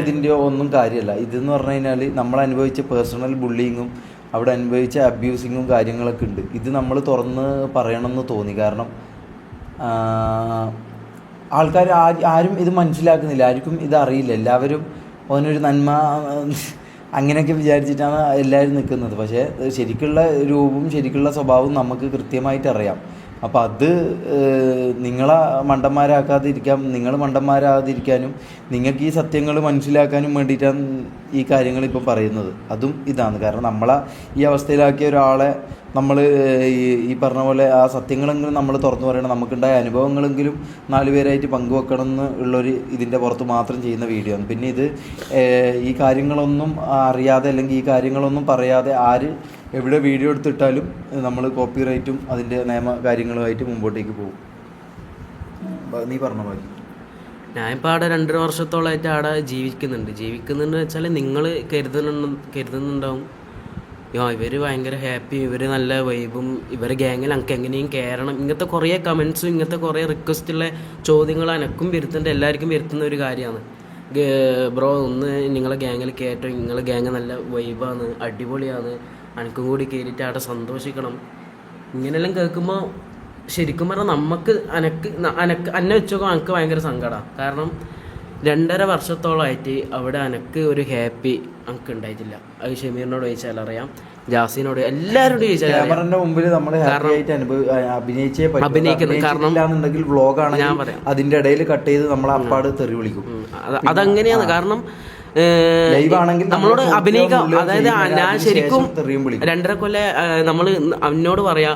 ഇതിൻ്റെയോ ഒന്നും കാര്യമല്ല. ഇതെന്ന് പറഞ്ഞു കഴിഞ്ഞാൽ നമ്മൾ അനുഭവിച്ച പേഴ്സണൽ ബുള്ളിങ്ങും അവിടെ അനുഭവിച്ച അബ്യൂസിങ്ങും കാര്യങ്ങളൊക്കെ ഉണ്ട്. ഇത് നമ്മൾ തുറന്ന് പറയണമെന്ന് തോന്നി. കാരണം ആൾക്കാർ ആരും ഇത് മനസ്സിലാക്കുന്നില്ല, ആർക്കും ഇത് അറിയില്ല. എല്ലാവരും അവനൊരു നന്മ അങ്ങനെയൊക്കെ വിചാരിച്ചിട്ടാണ് എല്ലാവരും നിൽക്കുന്നത്. പക്ഷേ ശരിക്കുള്ള രൂപവും ശരിക്കുള്ള സ്വഭാവവും നമുക്ക് കൃത്യമായിട്ട് അറിയാം. അപ്പം അത് നിങ്ങളെ നിങ്ങൾ മണ്ടന്മാരാകാതിരിക്കാനും നിങ്ങൾക്ക് ഈ സത്യങ്ങൾ മനസ്സിലാക്കാനും വേണ്ടിയിട്ടാണ് ഈ കാര്യങ്ങൾ ഇപ്പം പറയുന്നത്. അതും ഇതാണ്. കാരണം നമ്മളെ ഈ അവസ്ഥയിലാക്കിയ ഒരാളെ നമ്മൾ ഈ പറഞ്ഞ പോലെ ആ സത്യങ്ങളെങ്കിലും നമ്മൾ തുറന്നു പറയണം. നമുക്കുണ്ടായ അനുഭവങ്ങളെങ്കിലും 4 പേരായിട്ട് പങ്കുവെക്കണം എന്ന് ഉള്ളൊരു ഇതിൻ്റെ പുറത്ത് മാത്രം ചെയ്യുന്ന വീഡിയോ ആണ്. പിന്നെ ഇത് ഈ കാര്യങ്ങളൊന്നും അറിയാതെ അല്ലെങ്കിൽ ഈ കാര്യങ്ങളൊന്നും പറയാതെ ആര് എവിടെ വീഡിയോ എടുത്തിട്ടാലും നമ്മൾ കോപ്പിറൈറ്റും അതിൻ്റെ നിയമ കാര്യങ്ങളുമായിട്ട് മുമ്പോട്ടേക്ക് പോകും. നീ പറഞ്ഞ ബാക്കി. ഞാനിപ്പോൾ അവിടെ 2.5 വർഷത്തോളമായിട്ട് അവിടെ ജീവിക്കുന്നുണ്ട് വെച്ചാൽ നിങ്ങൾ കരുതുന്നുണ്ടാവും, ഇവർ ഭയങ്കര ഹാപ്പി, ഇവർ നല്ല വൈബും, ഇവരെ ഗ്യാങ്ങിൽ എനിക്ക് എങ്ങനെയും കയറണം, ഇങ്ങനത്തെ കുറേ കമൻസും ഇങ്ങനത്തെ കുറേ റിക്വസ്റ്റുള്ള ചോദ്യങ്ങൾ എനക്കും വരുത്തുന്നുണ്ട്, എല്ലാവർക്കും വരുത്തുന്ന ഒരു കാര്യമാണ്. ബ്രോ ഒന്ന് നിങ്ങളെ ഗ്യാങ്ങിൽ കയറ്റോ, നിങ്ങളെ ഗ്യാങ് നല്ല വൈബാണ്, അടിപൊളിയാണ്, എനിക്കും കൂടി കയറിയിട്ട് അവിടെ സന്തോഷിക്കണം. ഇങ്ങനെയെല്ലാം കേൾക്കുമ്പോൾ ശരിക്കും പറഞ്ഞാൽ നമുക്ക് എന്നെ വെച്ചോക്കാം എനിക്ക് ഭയങ്കര സങ്കടമാണ്. കാരണം 2.5 വർഷത്തോളമായിട്ട് അവിടെ എനിക്ക് ഒരു ഹാപ്പി എനിക്ക് ഉണ്ടായിട്ടില്ല. അത് ഷമീറിനോട് ചോദിച്ചാൽ അറിയാം, ജാസിനോട്, എല്ലാവരോടും ചോദിച്ചാൽ അഭിനയിക്കുന്നത്. കാരണം ഞാൻ പറയാം, അതിന്റെ ഇടയിൽ കട്ട് ചെയ്ത് നമ്മളെ അപ്പാട് തെറി വിളിക്കും. അതങ്ങനെയാണ്. കാരണം നമ്മളോട് അഭിനയിക്കാം. അതായത് ഞാൻ ശരിക്കും 2.5 കൊല്ലം നമ്മൾ അവനോട് പറയാ,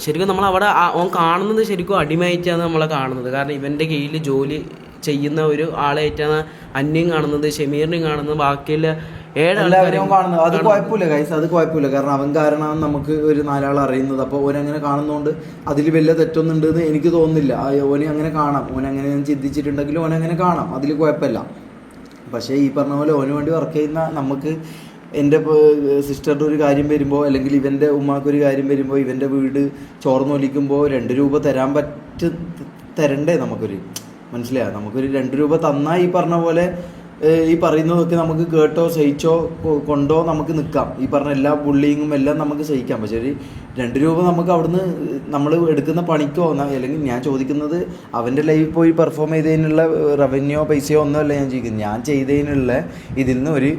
ശരിക്കും നമ്മളവിടെ ഓൻ കാണുന്നത് ശരിക്കും അടിമയായിട്ടാണ് നമ്മളെ കാണുന്നത്. കാരണം ഇവൻ്റെ കീഴിൽ ജോലി ചെയ്യുന്ന ഒരു ആളായിട്ടാണ് അന്യം കാണുന്നത്, ഷമീറിനെയും കാണുന്നത്, ബാക്കിയുള്ള 7 ആൾക്കാരെയും കാണുന്നത്. അത് കുഴപ്പമില്ല ഗൈസ്, അത് കുഴപ്പമില്ല. കാരണം അവൻ കാരണമാണ് നമുക്ക് ഒരു 4 ആൾ അറിയുന്നത്. അപ്പോൾ ഓനങ്ങനെ കാണുന്നതുകൊണ്ട് അതിൽ വലിയ തെറ്റൊന്നുണ്ടെന്ന് എനിക്ക് തോന്നുന്നില്ല. ഓനെ അങ്ങനെ കാണാം, ഓനങ്ങനെ ഞാൻ ചിന്തിച്ചിട്ടുണ്ടെങ്കിൽ ഓനങ്ങനെ കാണാം, അതിൽ കുഴപ്പമില്ല. പക്ഷേ ഈ പറഞ്ഞ പോലെ ഓന് വേണ്ടി വർക്ക് ചെയ്യുന്ന നമുക്ക്, എൻ്റെ സിസ്റ്ററുടെ ഒരു കാര്യം വരുമ്പോൾ അല്ലെങ്കിൽ ഇവൻ്റെ ഉമ്മാക്കൊരു കാര്യം വരുമ്പോൾ, ഇവൻ്റെ വീട് ചോർന്നൊലിക്കുമ്പോൾ 2 രൂപ തരണ്ടേ നമുക്കൊരു, മനസ്സിലായോ? നമുക്കൊരു 2 രൂപ തന്നാൽ ഈ പറഞ്ഞ പോലെ ഈ പറയുന്നതൊക്കെ നമുക്ക് കേട്ടോ സഹിച്ചോ കൊണ്ടോ നമുക്ക് നിൽക്കാം. ഈ പറഞ്ഞ എല്ലാ ബുള്ളിങ്ങും എല്ലാം നമുക്ക് സഹിക്കാം. പക്ഷേ ഒരു 2 രൂപ നമുക്ക് അവിടുന്ന് നമ്മൾ എടുക്കുന്ന പണിക്കോ, അല്ലെങ്കിൽ ഞാൻ ചോദിക്കുന്നത് അവൻ്റെ ലൈവിൽ പോയി പെർഫോം ചെയ്തതിനുള്ള റവന്യൂ പൈസയോ ഒന്നുമല്ല ഞാൻ ചോദിക്കുന്നത്. ഞാൻ ചെയ്തതിനുള്ള ഇതിൽ നിന്ന് ഒരു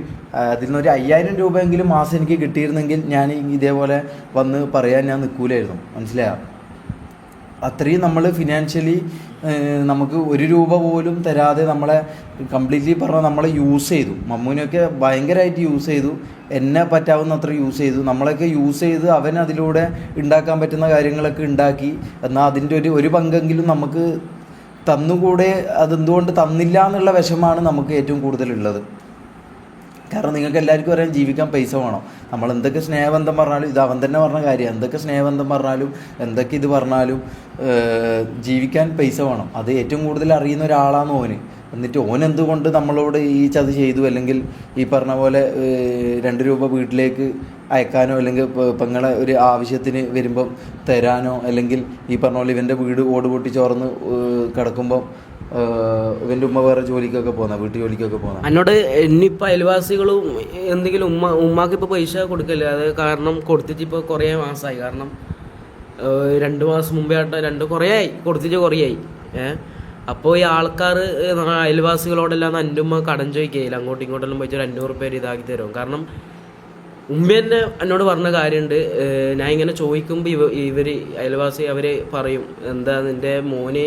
5,000 രൂപയെങ്കിലും മാസം എനിക്ക് കിട്ടിയിരുന്നെങ്കിൽ ഞാൻ ഇതേപോലെ വന്ന് പറയാൻ ഞാൻ നിൽക്കൂലായിരുന്നു, മനസ്സിലായോ? അത്രയും നമ്മൾ ഫിനാൻഷ്യലി നമുക്ക് 1 രൂപ പോലും തരാതെ നമ്മളെ കംപ്ലീറ്റ്ലി പറഞ്ഞാൽ നമ്മളെ യൂസ് ചെയ്തു. മമ്മൂനെയൊക്കെ ഭയങ്കരമായിട്ട് യൂസ് ചെയ്തു, എന്നെ പറ്റാവുന്നത്ര യൂസ് ചെയ്തു, നമ്മളൊക്കെ യൂസ് ചെയ്ത് അവൻ അതിലൂടെ ഉണ്ടാക്കാൻ പറ്റുന്ന കാര്യങ്ങളൊക്കെ ഉണ്ടാക്കി. എന്നാൽ അതിൻ്റെ ഒരു പങ്കെങ്കിലും നമുക്ക് തന്നുകൂടെ, അതെന്തുകൊണ്ട് തന്നില്ല എന്നുള്ള വിഷമാണ് നമുക്ക് ഏറ്റവും കൂടുതലുള്ളത്. കാരണം നിങ്ങൾക്ക് എല്ലാവർക്കും അറിയാം ജീവിക്കാൻ പൈസ വേണം. നമ്മൾ എന്തൊക്കെ സ്നേഹബന്ധം പറഞ്ഞാലും, ഇത് അവൻ തന്നെ പറഞ്ഞ കാര്യം, എന്തൊക്കെ സ്നേഹബന്ധം പറഞ്ഞാലും എന്തൊക്കെ ഇത് പറഞ്ഞാലും ജീവിക്കാൻ പൈസ വേണം. അത് ഏറ്റവും കൂടുതൽ അറിയുന്ന ഒരാളാണ് ഓന്. എന്നിട്ട് ഓൻ എന്തുകൊണ്ട് നമ്മളോട് ഈ ചതി ചെയ്തു, അല്ലെങ്കിൽ ഈ പറഞ്ഞ പോലെ 2 രൂപ വീട്ടിലേക്ക് അയക്കാനോ, അല്ലെങ്കിൽ പെങ്ങളെ ഒരു ആവശ്യത്തിന് വരുമ്പം തരാനോ, അല്ലെങ്കിൽ ഈ പറഞ്ഞ പോലെ ഇവൻ്റെ വീട് ഓട് പൊട്ടി ചോർന്ന് കിടക്കുമ്പോൾ ഇവൻ്റെ ഉമ്മ വേറെ ജോലിക്കൊക്കെ പോകുന്ന, വീട്ടു ജോലിക്കൊക്കെ പോകുന്ന. എന്നോട് ഇനിയിപ്പോൾ അയൽവാസികളും എന്തെങ്കിലും ഉമ്മാക്ക് ഇപ്പോൾ പൈസ കൊടുക്കില്ല. അത് കാരണം കൊടുത്തിട്ട് ഇപ്പോൾ കുറേ മാസമായി. കാരണം 2 മാസം മുമ്പേ ആയിട്ട് കുറേ ആയി കൊടുത്തിട്ട് കുറേ ആയി. അപ്പോൾ ഈ ആൾക്കാർ അയൽവാസികളോടെല്ലാം എൻ്റെ ഉമ്മ കടം ചോദിക്കുകയില്ല, അങ്ങോട്ടും ഇങ്ങോട്ടെല്ലാം പോയിട്ട് 200 രൂപ ഇതാക്കി തരും. കാരണം ഉമ്മ തന്നെ എന്നോട് പറഞ്ഞ കാര്യമുണ്ട്. ഞാൻ ഇങ്ങനെ ചോദിക്കുമ്പോൾ ഇവർ അയൽവാസി അവർ പറയും, എന്താ നിൻ്റെ മോന്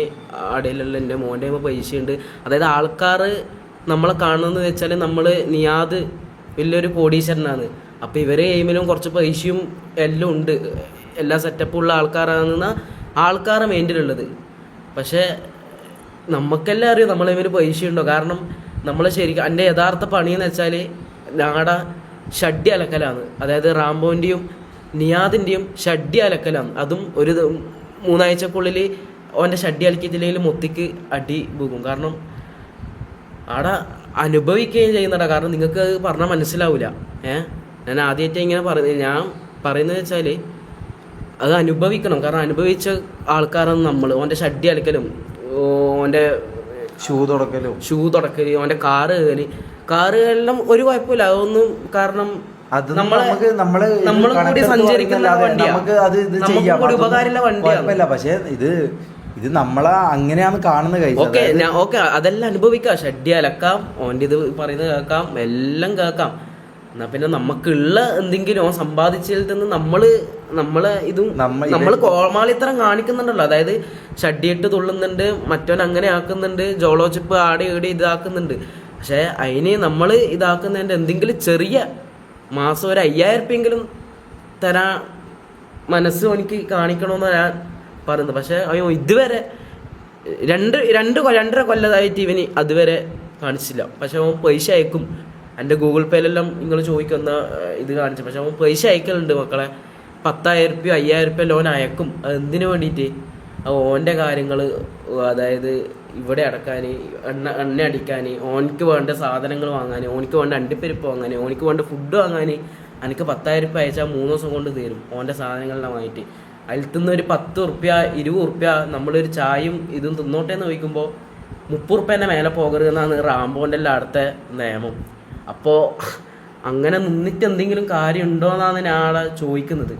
അടയിലുള്ള എൻ്റെ മോൻ്റെ പൈസയുണ്ട്. അതായത് ആൾക്കാർ നമ്മളെ കാണുന്നതെന്ന് വെച്ചാൽ നമ്മൾ നിയാദ് വലിയൊരു കോടീശ്വരനാണ്. അപ്പോൾ ഇവരെ എയിമിലും കുറച്ച് പൈസയും എല്ലാം ഉണ്ട്, എല്ലാ സെറ്റപ്പുള്ള ആൾക്കാരാണെന്ന ആൾക്കാരുടെ മൈൻഡിലുള്ളത്. പക്ഷേ നമുക്കെല്ലാം അറിയാം നമ്മളെ പൈസ ഉണ്ടോ. കാരണം നമ്മൾ ശരിക്കും എൻ്റെ യഥാർത്ഥ പണിയെന്ന് വെച്ചാൽ ഞങ്ങളുടെ ഷഡ്ഡി അലക്കലാണ്. അതായത് റാംബോൻ്റെയും നിയാദിൻ്റെയും ഷഡ്ഡി അലക്കലാണ്. അതും ഒരു 3 ആഴ്ചക്കുള്ളിൽ അവൻ്റെ ഷഡ്ഡി അലക്കിയിട്ടില്ലെങ്കിൽ മൊത്തിക്ക് അടി പോകും. കാരണം അവിടെ അനുഭവിക്കുകയും ചെയ്യുന്നതാ. കാരണം നിങ്ങൾക്ക് പറഞ്ഞാൽ മനസ്സിലാവില്ല. ഞാൻ ആദ്യമായിട്ട് ഇങ്ങനെ ഞാൻ പറയുന്നത് വെച്ചാൽ അത് അനുഭവിക്കണം. കാരണം അനുഭവിച്ച ആൾക്കാരാണ് നമ്മൾ. ഓൻ്റെ ഷഡ്ഡി അലക്കലും, ഓൻ്റെ ഷൂ തുടക്കലും, ഓൻ്റെ കാറുകളെല്ലാം ഒരു കുഴപ്പമില്ല. അതൊന്നും കാരണം നമ്മള് കൂടി സഞ്ചരിക്കുന്ന വണ്ടിയാണ്, ഉപകാരമുള്ള വണ്ടിയാണ്. പക്ഷെ ഇത് നമ്മളെ അങ്ങനെയാണ് കാണുന്നത്. ഓക്കെ അതെല്ലാം അനുഭവിക്കാം. ഷഡ്ഡി അലക്കാം, ഓൻ്റെ ഇത് പറയുന്നത് കേൾക്കാം, എല്ലാം കേൾക്കാം. എന്നാ പിന്നെ നമുക്കുള്ള എന്തെങ്കിലും ഓൻ സമ്പാദിച്ചതിൽ നിന്ന് നമ്മളെ ഇതും നമ്മൾ കോമാളിത്തരം കാണിക്കുന്നുണ്ടല്ലോ. അതായത് ഷഡ്ഡിയിട്ട് തുള്ളുന്നുണ്ട്, മറ്റവൻ അങ്ങനെ ആക്കുന്നുണ്ട്, ജോളോ ചിപ്പ് ആടെ ഈടെ ഇതാക്കുന്നുണ്ട്. പക്ഷെ അതിന് നമ്മൾ ഇതാക്കുന്നതിൻ്റെ എന്തെങ്കിലും ചെറിയ മാസം ഒരു 5000 രൂപയെങ്കിലും തരാൻ മനസ്സ് എനിക്ക് കാണിക്കണമെന്ന് ഞാൻ പറയുന്നത്. പക്ഷെ അവൻ ഇതുവരെ 2.5 കൊല്ലമായിട്ട് ഇവന് അതുവരെ കാണിച്ചില്ല. പക്ഷെ അവൻ പൈസ അയക്കും. എൻ്റെ ഗൂഗിൾ പേയിലെല്ലാം നിങ്ങൾ ചോദിക്കുന്ന ഇത് കാണിച്ചു. പക്ഷെ അവൻ പൈസ അയക്കലുണ്ട് മക്കളെ. 10,000 രൂപയോ 5,000 രൂപ ലോൺ അയക്കും. എന്തിനു വേണ്ടിയിട്ട്? ഓൻ്റെ കാര്യങ്ങൾ, അതായത് ഇവിടെ അടക്കാൻ, എണ്ണ അടിക്കാൻ, ഓനക്ക് വേണ്ട സാധനങ്ങൾ വാങ്ങാൻ, ഓനക്ക് വേണ്ട അണ്ടിപ്പരിപ്പ് വാങ്ങാൻ, ഓനക്ക് വേണ്ട ഫുഡ് വാങ്ങാൻ എനിക്ക് 10,000 രൂപ അയച്ചാൽ 3 ദിവസം കൊണ്ട് തീരും ഓൻ്റെ സാധനങ്ങളെല്ലാം വാങ്ങിയിട്ട്. അതിൽ നിന്ന് ഒരു 10 രൂപ 20 രൂപ നമ്മളൊരു ചായയും ഇതും തിന്നോട്ടെ എന്ന് ചോദിക്കുമ്പോൾ 30 രൂപേൻ്റെ മേലെ പോകരുതെന്നാണ് റാംബോൻ്റെ എല്ലാം അടുത്ത നിയമം. അപ്പോൾ അങ്ങനെ നിന്നിട്ട് എന്തെങ്കിലും കാര്യം ഉണ്ടോ എന്നാണ് ഞാൻ ആളെ ചോദിക്കുന്നത്.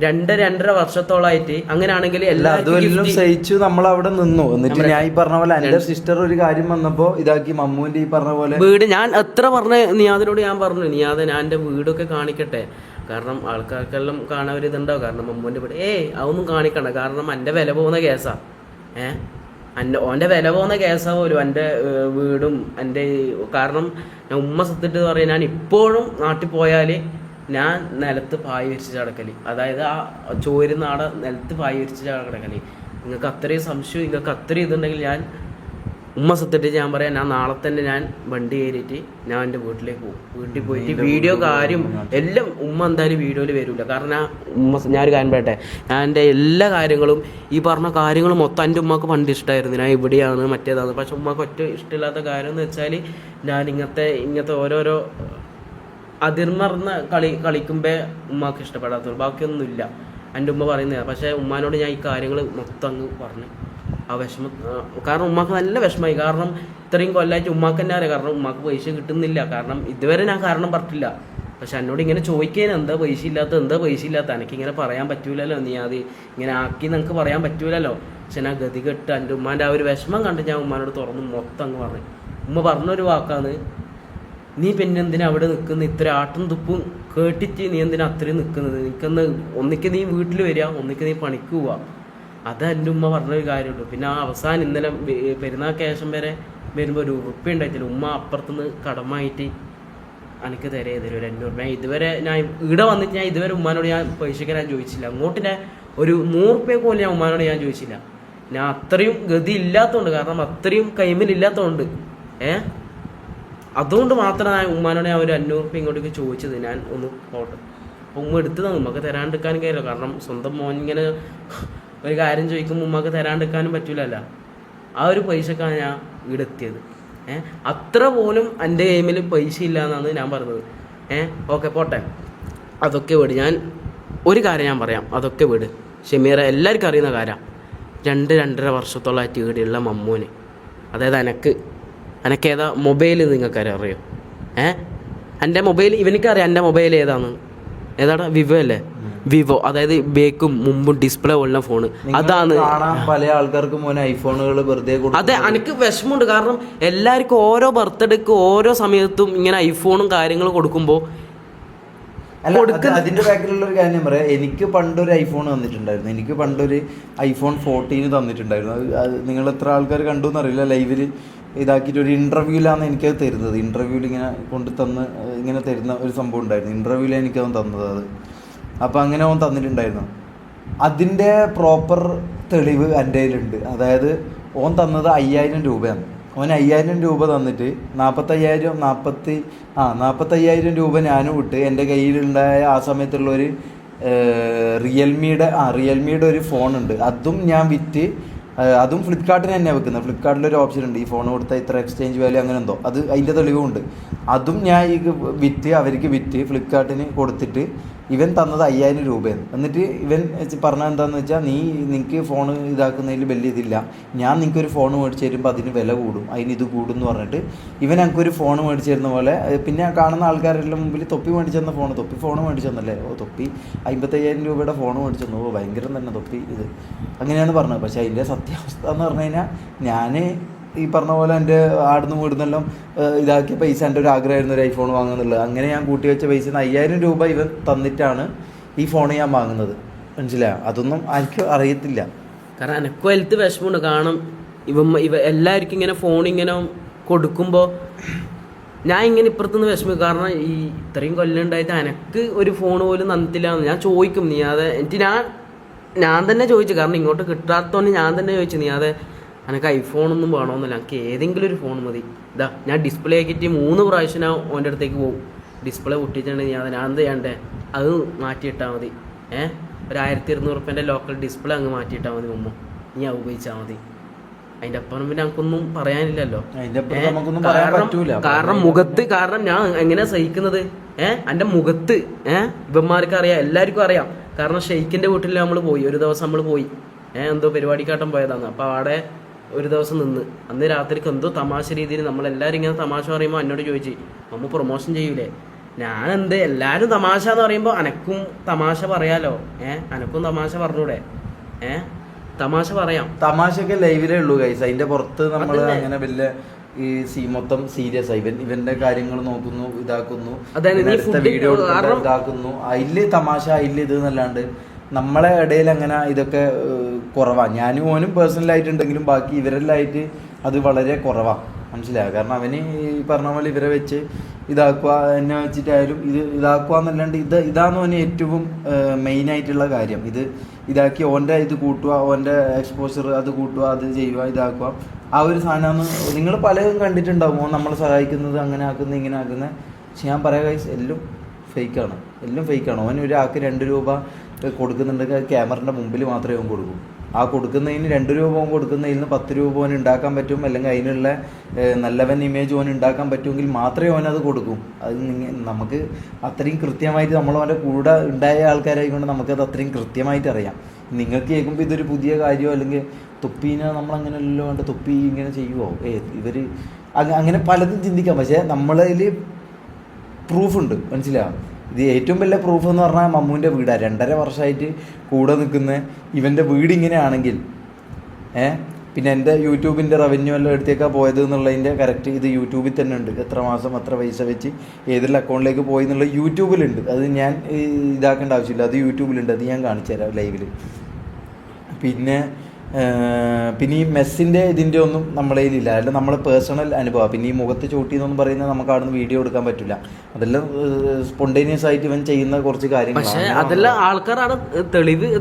2.5 വർഷത്തോളായിട്ട് അങ്ങനെയാണെങ്കിൽ എല്ലാവരും സഹിച്ചു നമ്മൾ അവിടെ നിന്നു. എന്നിട്ട് ഞാൻ ഈ പറഞ്ഞ പോലെ എൻ്റെ സിസ്റ്റർ ഒരു കാര്യം വന്നപ്പോൾ ഇതാക്കി മമ്മൂന്റെ ഈ പറഞ്ഞ പോലെ വീട് ഞാൻ എത്ര പറഞ്ഞ നിയാദിനോട് ഞാൻ പറഞ്ഞു, നിയാദ് ഞാൻ എൻ്റെ വീടൊക്കെ കാണിക്കട്ടെ, കാരണം ആൾക്കാർക്കെല്ലാം കാണാൻ ഒരു ഇതുണ്ടാവും. കാരണം മമ്മൂൻ്റെ വീട് അതൊന്നും കാണിക്കണ്ട, കാരണം എൻ്റെ വില പോകുന്ന കേസാ. ഓൻ്റെ വില പോകുന്ന കേസാ പോലും എൻ്റെ വീടും എൻ്റെ. കാരണം ഞാൻ ഉമ്മ സത്തിട്ട് പറയാം, ഞാൻ ഇപ്പോഴും നാട്ടിൽ പോയാൽ ഞാൻ നിലത്ത് പായ വിരിച്ച് കിടക്കല്. അതായത് ആ ചോരുന്ന ആടെ നിലത്ത് പായ വിരിച്ച് കിടക്കല്. നിങ്ങൾക്ക് അത്രയും സംശയം, നിങ്ങൾക്ക് അത്രയും ഇതുണ്ടെങ്കിൽ ഞാൻ ഉമ്മ സത്തിട്ട് ഞാൻ പറയാം, ഞാൻ നാളെ തന്നെ ഞാൻ വണ്ടി കയറിയിട്ട് ഞാൻ എൻ്റെ വീട്ടിലേക്ക് പോകും. വീട്ടിൽ പോയിട്ട് വീഡിയോ കാര്യം എല്ലാം ഉമ്മ എന്തായാലും വീഡിയോയിൽ വരില്ല. കാരണം ഞാനൊരു കാര്യം പറയട്ടെ, ഞാൻ എൻ്റെ എല്ലാ കാര്യങ്ങളും ഈ പറഞ്ഞ കാര്യങ്ങൾ മൊത്തം എൻ്റെ ഉമ്മക്ക് പണ്ട് ഇഷ്ടമായിരുന്നു. ഞാൻ ഇവിടെയാണ് മറ്റേതാണ്. പക്ഷെ ഉമ്മക്ക് ഒറ്റ ഇഷ്ടമില്ലാത്ത കാര്യം എന്ന് വെച്ചാൽ ഞാൻ ഇങ്ങനത്തെ ഓരോരോ അതിർമറന്ന കളിക്കുമ്പോൾ ഉമ്മക്ക് ഇഷ്ടപ്പെടാത്തത് ബാക്കിയൊന്നുമില്ല. എൻ്റെ ഉമ്മ പറയുന്നതാണ്. പക്ഷേ ഉമ്മാനോട് ഞാൻ ഈ കാര്യങ്ങൾ മൊത്തം അങ്ങ് പറഞ്ഞു. ആ വിഷമം, കാരണം ഉമ്മാക്ക് നല്ല വിഷമമായി. കാരണം ഇത്രയും കൊല്ലമായിട്ട് ഉമ്മാക്ക് തന്നെ അറിയാം, കാരണം ഉമ്മാക്ക് പൈസ കിട്ടുന്നില്ല. കാരണം ഇതുവരെ ഞാൻ കാരണം പറഞ്ഞിട്ടില്ല. പക്ഷെ എന്നോട് ഇങ്ങനെ ചോദിക്കാൻ എന്താ പൈസ ഇല്ലാത്ത എനിക്കിങ്ങനെ പറയാൻ പറ്റൂലല്ലോ, നീ അത് ഇങ്ങനെ ആക്കി നിങ്ങൾക്ക് പറയാൻ പറ്റൂലല്ലോ. പക്ഷെ ഞാൻ ഗതി കെട്ട് എൻ്റെ ഉമ്മാൻ്റെ ആ ഒരു വിഷമം കണ്ട് ഞാൻ ഉമ്മാനോട് തുറന്ന് മൊത്തം അങ്ങ് പറഞ്ഞു. ഉമ്മ പറഞ്ഞൊരു വാക്കാണ്, നീ പിന്നെ എന്തിനാ അവിടെ നിൽക്കുന്നത്? ഇത്ര ആട്ടും തുപ്പും കേട്ടിട്ട് നീ എന്തിനാ അത്രയും നിൽക്കുന്നത്? ഒന്നിക്ക് നീ വീട്ടിൽ വരിക, ഒന്നിക്ക് നീ പണിക്ക് പോവുക. അത് എൻ്റെ ഉമ്മ പറഞ്ഞൊരു കാര്യമുള്ളൂ. പിന്നെ ആ അവസാനം ഇന്നലെ പെരുന്നാൾ ശേഷം വരെ വരുമ്പോൾ ഒരു ഉറുപ്പ്യ ഉണ്ടായിട്ടില്ല. ഉമ്മ അപ്പുറത്തുനിന്ന് കടമായിട്ട് എനിക്ക് തരും 200 രൂപ. ഇതുവരെ ഞാൻ ഇവിടെ വന്നിട്ട് ഞാൻ ഇതുവരെ ഉമ്മാനോട് ഞാൻ പൈസയ്ക്ക് ഞാൻ ചോദിച്ചില്ല. അങ്ങോട്ട് ഞാൻ ഒരു 100 രൂപ പോലും ഞാൻ ഉമ്മാനോട് ഞാൻ ചോദിച്ചില്ല. ഞാൻ അത്രയും ഗതി ഇല്ലാത്തതുകൊണ്ട്, കാരണം അത്രയും കൈമിലില്ലാത്തതുകൊണ്ട് അതുകൊണ്ട് മാത്രമാണ് ഉമ്മാനോട് ഞാൻ ഒരു 500 റുപ്യ ഇങ്ങോട്ടേക്ക് ചോദിച്ചത്, ഞാൻ ഒന്ന് പോട്ടെ. അപ്പോൾ ഉമ്മ എടുത്തതാണ്. ഉമ്മക്ക് തരാണ്ടിരിക്കാനും കഴിയില്ല, കാരണം സ്വന്തം മോൻ ഇങ്ങനെ ഒരു കാര്യം ചോദിക്കുമ്പോൾ ഉമ്മക്ക് തരാണ്ടിരിക്കാനും പറ്റില്ലല്ലോ. ആ ഒരു പൈസക്കാണ് ഞാൻ ഇവിടെ എത്തിയത്. അത്ര പോലും എൻ്റെ കൈമിൽ പൈസ ഇല്ല എന്നാണ് ഞാൻ പറഞ്ഞത്. ഓക്കെ പോട്ടെ, അതൊക്കെ വിട്. ഞാൻ ഒരു കാര്യം ഞാൻ പറയാം, അതൊക്കെ വിട് ഷമീറ, എല്ലാവർക്കും അറിയുന്ന കാര്യം. 2-2.5 വർഷത്തോളമായിട്ട് ഇവിടെയുള്ള മമ്മൂന്, അതായത് എനക്ക് ഏതാ മൊബൈൽ നിങ്ങൾക്കറിയാം, അറിയോ? എൻ്റെ മൊബൈൽ ഇവനിക്കറിയാം, എൻ്റെ മൊബൈൽ ഏതാടാ വിവോ അല്ലേ? വിവോ, അതായത് ബേക്കും മുമ്പും ഡിസ്പ്ലേ ഉള്ള ഫോണ്. അതാണ് പല ആൾക്കാർക്കും ഐഫോണുകൾ വെറുതെ. അതെ, എനിക്ക് വിഷമമുണ്ട്, കാരണം എല്ലാവർക്കും ഓരോ ബർത്ത്ഡേക്ക് ഓരോ സമയത്തും ഇങ്ങനെ ഐഫോണും കാര്യങ്ങളും കൊടുക്കുമ്പോൾ അതിന്റെ ബാക്കിലുള്ള ഒരു കാര്യം പറയാം. എനിക്ക് പണ്ടൊരു ഐഫോൺ തന്നിട്ടുണ്ടായിരുന്നു. എനിക്ക് പണ്ടൊരു iPhone 14 തന്നിട്ടുണ്ടായിരുന്നു. അത് നിങ്ങൾ എത്ര ആൾക്കാർ കണ്ടു എന്നറിയില്ല. ലൈവിൽ ഇതാക്കിയിട്ട് ഒരു ഇൻ്റർവ്യൂവിലാണ് എനിക്കത് തരുന്നത്. ഇൻ്റർവ്യൂവിൽ ഇങ്ങനെ ഇങ്ങനെ തരുന്ന ഒരു സംഭവം ഉണ്ടായിരുന്നു. ഇൻ്റർവ്യൂവിലാണ് എനിക്കവൻ തന്നത് അത്. അപ്പോൾ അങ്ങനെ അവൻ തന്നിട്ടുണ്ടായിരുന്നു. അതിൻ്റെ പ്രോപ്പർ തെളിവ് എൻ്റെ കയ്യിലുണ്ട്. അതായത് ഓൻ തന്നത് 5000 രൂപയാണ്. ഓൻ 5000 രൂപ തന്നിട്ട് 45,000 രൂപ ഞാനും വിട്ട് എൻ്റെ കയ്യിലുണ്ടായ ആ സമയത്തുള്ളൊരു റിയൽമിയുടെ ഒരു ഫോണുണ്ട്. അതും ഞാൻ വിറ്റ്, അതും ഫ്ലിപ്കാർട്ടിന് തന്നെയാണ് വെക്കുന്നത്. ഫ്ലിപ്കാർട്ടിലൊരു ഓപ്ഷൻ ഉണ്ട്, ഈ ഫോൺ കൊടുത്താൽ ഇത്ര എക്സ്ചേഞ്ച് വാല്യൂ അങ്ങനെ എന്തോ, അത് അതിൻ്റെ തെളിവുമുണ്ട്. അതും ഞാൻ അവർക്ക് വിറ്റ് ഫ്ലിപ്കാർട്ടിന് കൊടുത്തിട്ട് ഇവൻ തന്നത് 5000 രൂപയാണ്. എന്നിട്ട് ഇവൻ പറഞ്ഞത് എന്താണെന്ന് വെച്ചാൽ, നിനക്ക് ഫോൺ ഇതാക്കുന്നതിൽ വലിയ ഇതില്ല, ഞാൻ നിനക്കൊരു ഫോൺ മേടിച്ച് തരുമ്പോൾ അതിന് വില കൂടും, അതിന് ഇത് കൂടും എന്ന് പറഞ്ഞിട്ട് ഇവൻ ഞങ്ങൾക്കൊരു ഫോൺ മേടിച്ച് തരുന്ന പോലെ. പിന്നെ കാണുന്ന ആൾക്കാരെല്ലാം മുമ്പിൽ തൊപ്പി മേടിച്ച് തന്ന ഫോൺ മേടിച്ച് തന്നല്ലേ, തൊപ്പി 55,000 രൂപയുടെ ഫോൺ മേടിച്ച് തന്നു, ഭയങ്കരം തന്നെ തൊപ്പി ഇത്, അങ്ങനെയാണ് പറഞ്ഞത്. പക്ഷേ അതിൻ്റെ സത്യാവസ്ഥ എന്ന് പറഞ്ഞു കഴിഞ്ഞാൽ, ഞാൻ ഈ പറഞ്ഞ പോലെ എൻ്റെ ആടുന്ന് വീടുന്നെല്ലാം ഇതാക്കിയ പൈസ എൻ്റെ ഒരു ആഗ്രഹമായിരുന്നു ഒരു ഐഫോൺ വാങ്ങുന്നുള്ളത്. അങ്ങനെ ഞാൻ കൂട്ടി വെച്ച പൈസ 5000 രൂപ ഇവൻ തന്നിട്ടാണ് ഈ ഫോൺ ഞാൻ വാങ്ങുന്നത്. മനസ്സിലായോ? അതൊന്നും ആർക്കും അറിയത്തില്ല. കാരണം എനിക്കും ഹെൽത്ത് വിഷമമുണ്ട്. കാരണം ഇവ എല്ലാവർക്കും ഇങ്ങനെ ഫോൺ ഇങ്ങനെ കൊടുക്കുമ്പോൾ ഞാൻ ഇങ്ങനെ ഇപ്പുറത്തുനിന്ന് വിഷമിക്കും. കാരണം ഈ ഇത്രയും കൊല്ലം ഉണ്ടായിട്ട് എനിക്ക് ഒരു ഫോൺ പോലും തന്നിട്ടില്ല എന്ന് ഞാൻ ചോദിക്കും. നീ അത് എനിക്ക് ഞാൻ തന്നെ ചോദിച്ചു, കാരണം ഇങ്ങോട്ട് കിട്ടാത്തതുകൊണ്ട് ഞാൻ തന്നെ ചോദിച്ചു, നീ അത് എനിക്ക് ഐഫോണൊന്നും വേണമെന്നില്ല, എനിക്ക് ഏതെങ്കിലും ഒരു ഫോൺ മതി. ഇതാ ഞാൻ ഡിസ്പ്ലേ ആക്കിയിട്ട് 3 പ്രാവശ്യം ഞാൻ ഓൻ്റെ അടുത്തേക്ക് പോകും. ഡിസ്പ്ലേ പൊട്ടിച്ചിട്ടുണ്ടെങ്കിൽ ഞാൻ എന്ത് ചെയ്യണ്ടേ, അത് മാറ്റിയിട്ടാൽ മതി. ഒരു 1200 റുപ്യേൻ്റെ ലോക്കൽ ഡിസ്പ്ലേ അങ്ങ് മാറ്റിയിട്ടാൽ മതി മുമ്പ്, നീ ഉപയോഗിച്ചാൽ മതി. അതിൻ്റെ അപ്പുറം പിന്നെ നമുക്കൊന്നും പറയാനില്ലല്ലോ. കാരണം കാരണം ഞാൻ എങ്ങനെയാ സഹിക്കുന്നത്? എൻ്റെ മുഖത്ത് ഇവന്മാർക്ക് അറിയാം, എല്ലാവർക്കും അറിയാം. കാരണം ഷെയ്ഖിൻ്റെ വീട്ടിൽ നമ്മൾ പോയി, ഒരു ദിവസം നമ്മൾ പോയി, എന്തോ പരിപാടിക്കാട്ടം പോയതാണ്. അപ്പോൾ അവിടെ ഒരു ദിവസം നിന്ന്, അന്ന് രാത്രിക്ക് എന്തോ തമാശ രീതിയിൽ നമ്മളെല്ലാവരും ഇങ്ങനെ തമാശ പറയുമ്പോൾ എന്നോട് ചോദിച്ചു, അമ്മ പ്രൊമോഷൻ ചെയ്യൂലേ? ഞാൻ എല്ലാവരും തമാശ എന്ന് പറയുമ്പോൾ അനക്കും തമാശ പറയാലോ, അനക്കും തമാശ പറഞ്ഞൂടെ? തമാശ പറയാം. തമാശയൊക്കെ ലൈവിലേ ഉള്ളൂ ഗൈസ്, അതിന്റെ പുറത്ത് നമ്മൾ അങ്ങനെ വലിയ മൊത്തം സീരിയസ് ആയി ഇവന്റെ കാര്യങ്ങൾ നോക്കുന്നു, ഇതാക്കുന്നു, വീഡിയോ ഇതാക്കുന്നു. അതില് തമാശ, അതില് ഇത് എന്നല്ലാണ്ട് നമ്മളെ ഇടയിൽ അങ്ങനെ ഇതൊക്കെ കുറവാണ്. ഞാനും ഓനും പേഴ്സണലായിട്ടുണ്ടെങ്കിലും ബാക്കി ഇവരെല്ലായിട്ട് അത് വളരെ കുറവാണ്. മനസ്സിലാവുക? കാരണം അവന് ഈ പറഞ്ഞ പോലെ ഇവരെ വെച്ച് ഇതാക്കുക, എന്നെ വെച്ചിട്ടായാലും ഇതാക്കുക എന്നല്ലാണ്ട് ഇതാണ് അവന് ഏറ്റവും മെയിനായിട്ടുള്ള കാര്യം. ഇതാക്കി ഓൻ്റെ ഇത് കൂട്ടുക, ഓൻ്റെ എക്സ്പോഷർ അത് കൂട്ടുക, അത് ചെയ്യുക, ഇതാക്കുക. ആ ഒരു സാധനമാണ് നിങ്ങൾ പലതും കണ്ടിട്ടുണ്ടാവും. ഓൻ നമ്മളെ സഹായിക്കുന്നത്, അങ്ങനെ ആക്കുന്നത്, ഇങ്ങനെ ആക്കുന്നത്. പക്ഷെ ഞാൻ പറയാം ഗൈസ്, എല്ലാം ഫേക്കാണ്. ഓൻ ഒരാൾക്ക് 2 രൂപ കൊടുക്കുന്നുണ്ടെങ്കിൽ അത് ക്യാമറൻ്റെ മുമ്പിൽ മാത്രമേ അവൻ കൊടുക്കൂ. ആ കൊടുക്കുന്നതിന് 2 രൂപ ഓൻ കൊടുക്കുന്നതിൽ നിന്ന് 10 രൂപ ഓൻ ഉണ്ടാക്കാൻ പറ്റും, അല്ലെങ്കിൽ അതിനുള്ള നല്ലവൻ ഇമേജ് ഓൻ ഉണ്ടാക്കാൻ പറ്റുമെങ്കിൽ മാത്രമേ ഓനത് കൊടുക്കും. അത് നമുക്ക് അത്രയും കൃത്യമായിട്ട് നമ്മളവൻ്റെ കൂടെ ഉണ്ടായ ആൾക്കാരായിക്കൊണ്ട് നമുക്കത് അത്രയും കൃത്യമായിട്ട് അറിയാം. നിങ്ങൾക്ക് കേൾക്കുമ്പോൾ ഇതൊരു പുതിയ കാര്യമോ, അല്ലെങ്കിൽ തൊപ്പീനെ നമ്മളങ്ങനെയല്ലോ വേണ്ട, തൊപ്പി ഇങ്ങനെ ചെയ്യുമോ, ഇവർ അങ്ങനെ പലതും ചിന്തിക്കാം. പക്ഷേ നമ്മളതിൽ പ്രൂഫുണ്ട്. മനസ്സിലാവും? ഇത് ഏറ്റവും വലിയ പ്രൂഫ് എന്ന് പറഞ്ഞാൽ മമ്മൂൻ്റെ വീടാണ്. 2.5 വർഷമായിട്ട് കൂടെ നിൽക്കുന്ന ഇവൻ്റെ വീട് ഇങ്ങനെയാണെങ്കിൽ പിന്നെ എൻ്റെ യൂട്യൂബിൻ്റെ റവന്യൂ എല്ലാം എടുത്തേക്കാ പോയത് എന്നുള്ളതിൻ്റെ കറക്റ്റ് ഇത് യൂട്യൂബിൽ തന്നെ ഉണ്ട്. എത്ര മാസം എത്ര പൈസ വെച്ച് ഏതെല്ലാം അക്കൗണ്ടിലേക്ക് പോയി എന്നുള്ള യൂട്യൂബിലുണ്ട്. അത് ഞാൻ ഇതാക്കേണ്ട ആവശ്യമില്ല, അത് യൂട്യൂബിലുണ്ട്. അത് ഞാൻ കാണിച്ചു തരാം ലൈവിൽ. പിന്നെ ഈ മെസ്സിൻ്റെ ഇതിൻ്റെ ഒന്നും നമ്മളെ കയ്യിലില്ല, അല്ല നമ്മളെ പേഴ്സണൽ അനുഭവം. പിന്നെ ഈ മുഖത്ത് ചൂട്ടി എന്നൊന്നും പറയുന്നത് നമുക്ക് അവിടുന്ന് വീഡിയോ എടുക്കാൻ പറ്റില്ല. അതെല്ലാം സ്പോണ്ടേനിയസ് ആയിട്ട് ഇവൻ ചെയ്യുന്ന കുറച്ച് കാര്യങ്ങൾ. പക്ഷേ അതെല്ലാം ആൾക്കാരാണ്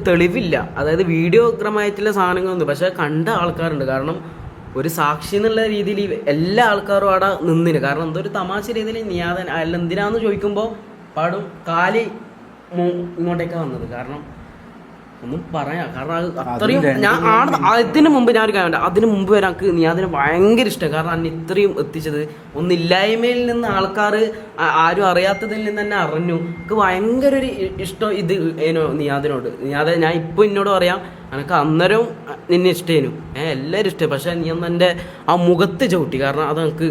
തെളിവില്ല. അതായത് വീഡിയോഗ്രമായിട്ടുള്ള സാധനങ്ങളൊന്നും പക്ഷേ കണ്ട ആൾക്കാരുണ്ട്. കാരണം ഒരു സാക്ഷി എന്നുള്ള രീതിയിൽ എല്ലാ ആൾക്കാരും അവിടെ നിന്നിന്. കാരണം എന്തോ ഒരു തമാശ രീതിയിൽ നിയാദൻ അല്ല എന്തിനാന്ന് ചോദിക്കുമ്പോൾ പാടും കാലി ഇങ്ങോട്ടേക്കാണ് വന്നത്. കാരണം ഒന്നും പറയാം, കാരണം അത് അത്രയും ഞാൻ അതിന് മുമ്പ് ഞാൻ ഒരു കാര്യം, അതിന് മുമ്പ് വരെ എനിക്ക് നിയാദിനെ ഭയങ്കര ഇഷ്ടം. കാരണം അന്ന് ഇത്രയും എത്തിച്ചത് ഒന്നില്ലായ്മയിൽ നിന്ന് ആൾക്കാർ ആരും അറിയാത്തതിൽ നിന്ന് തന്നെ അറിഞ്ഞു. എനിക്ക് ഭയങ്കര ഒരു ഇഷ്ടം ഇത് ഏനോ നിയാദിനോട്. നിയാദ ഞാൻ ഇപ്പോൾ എന്നോട് പറയാം, എനിക്ക് അന്നേരവും നിന്നെ ഇഷ്ടേനു, എല്ലാവരും ഇഷ്ടം. പക്ഷെ നീ അന്ന് എൻ്റെ ആ മുഖത്ത് ചവിട്ടി. കാരണം അത് എനിക്ക്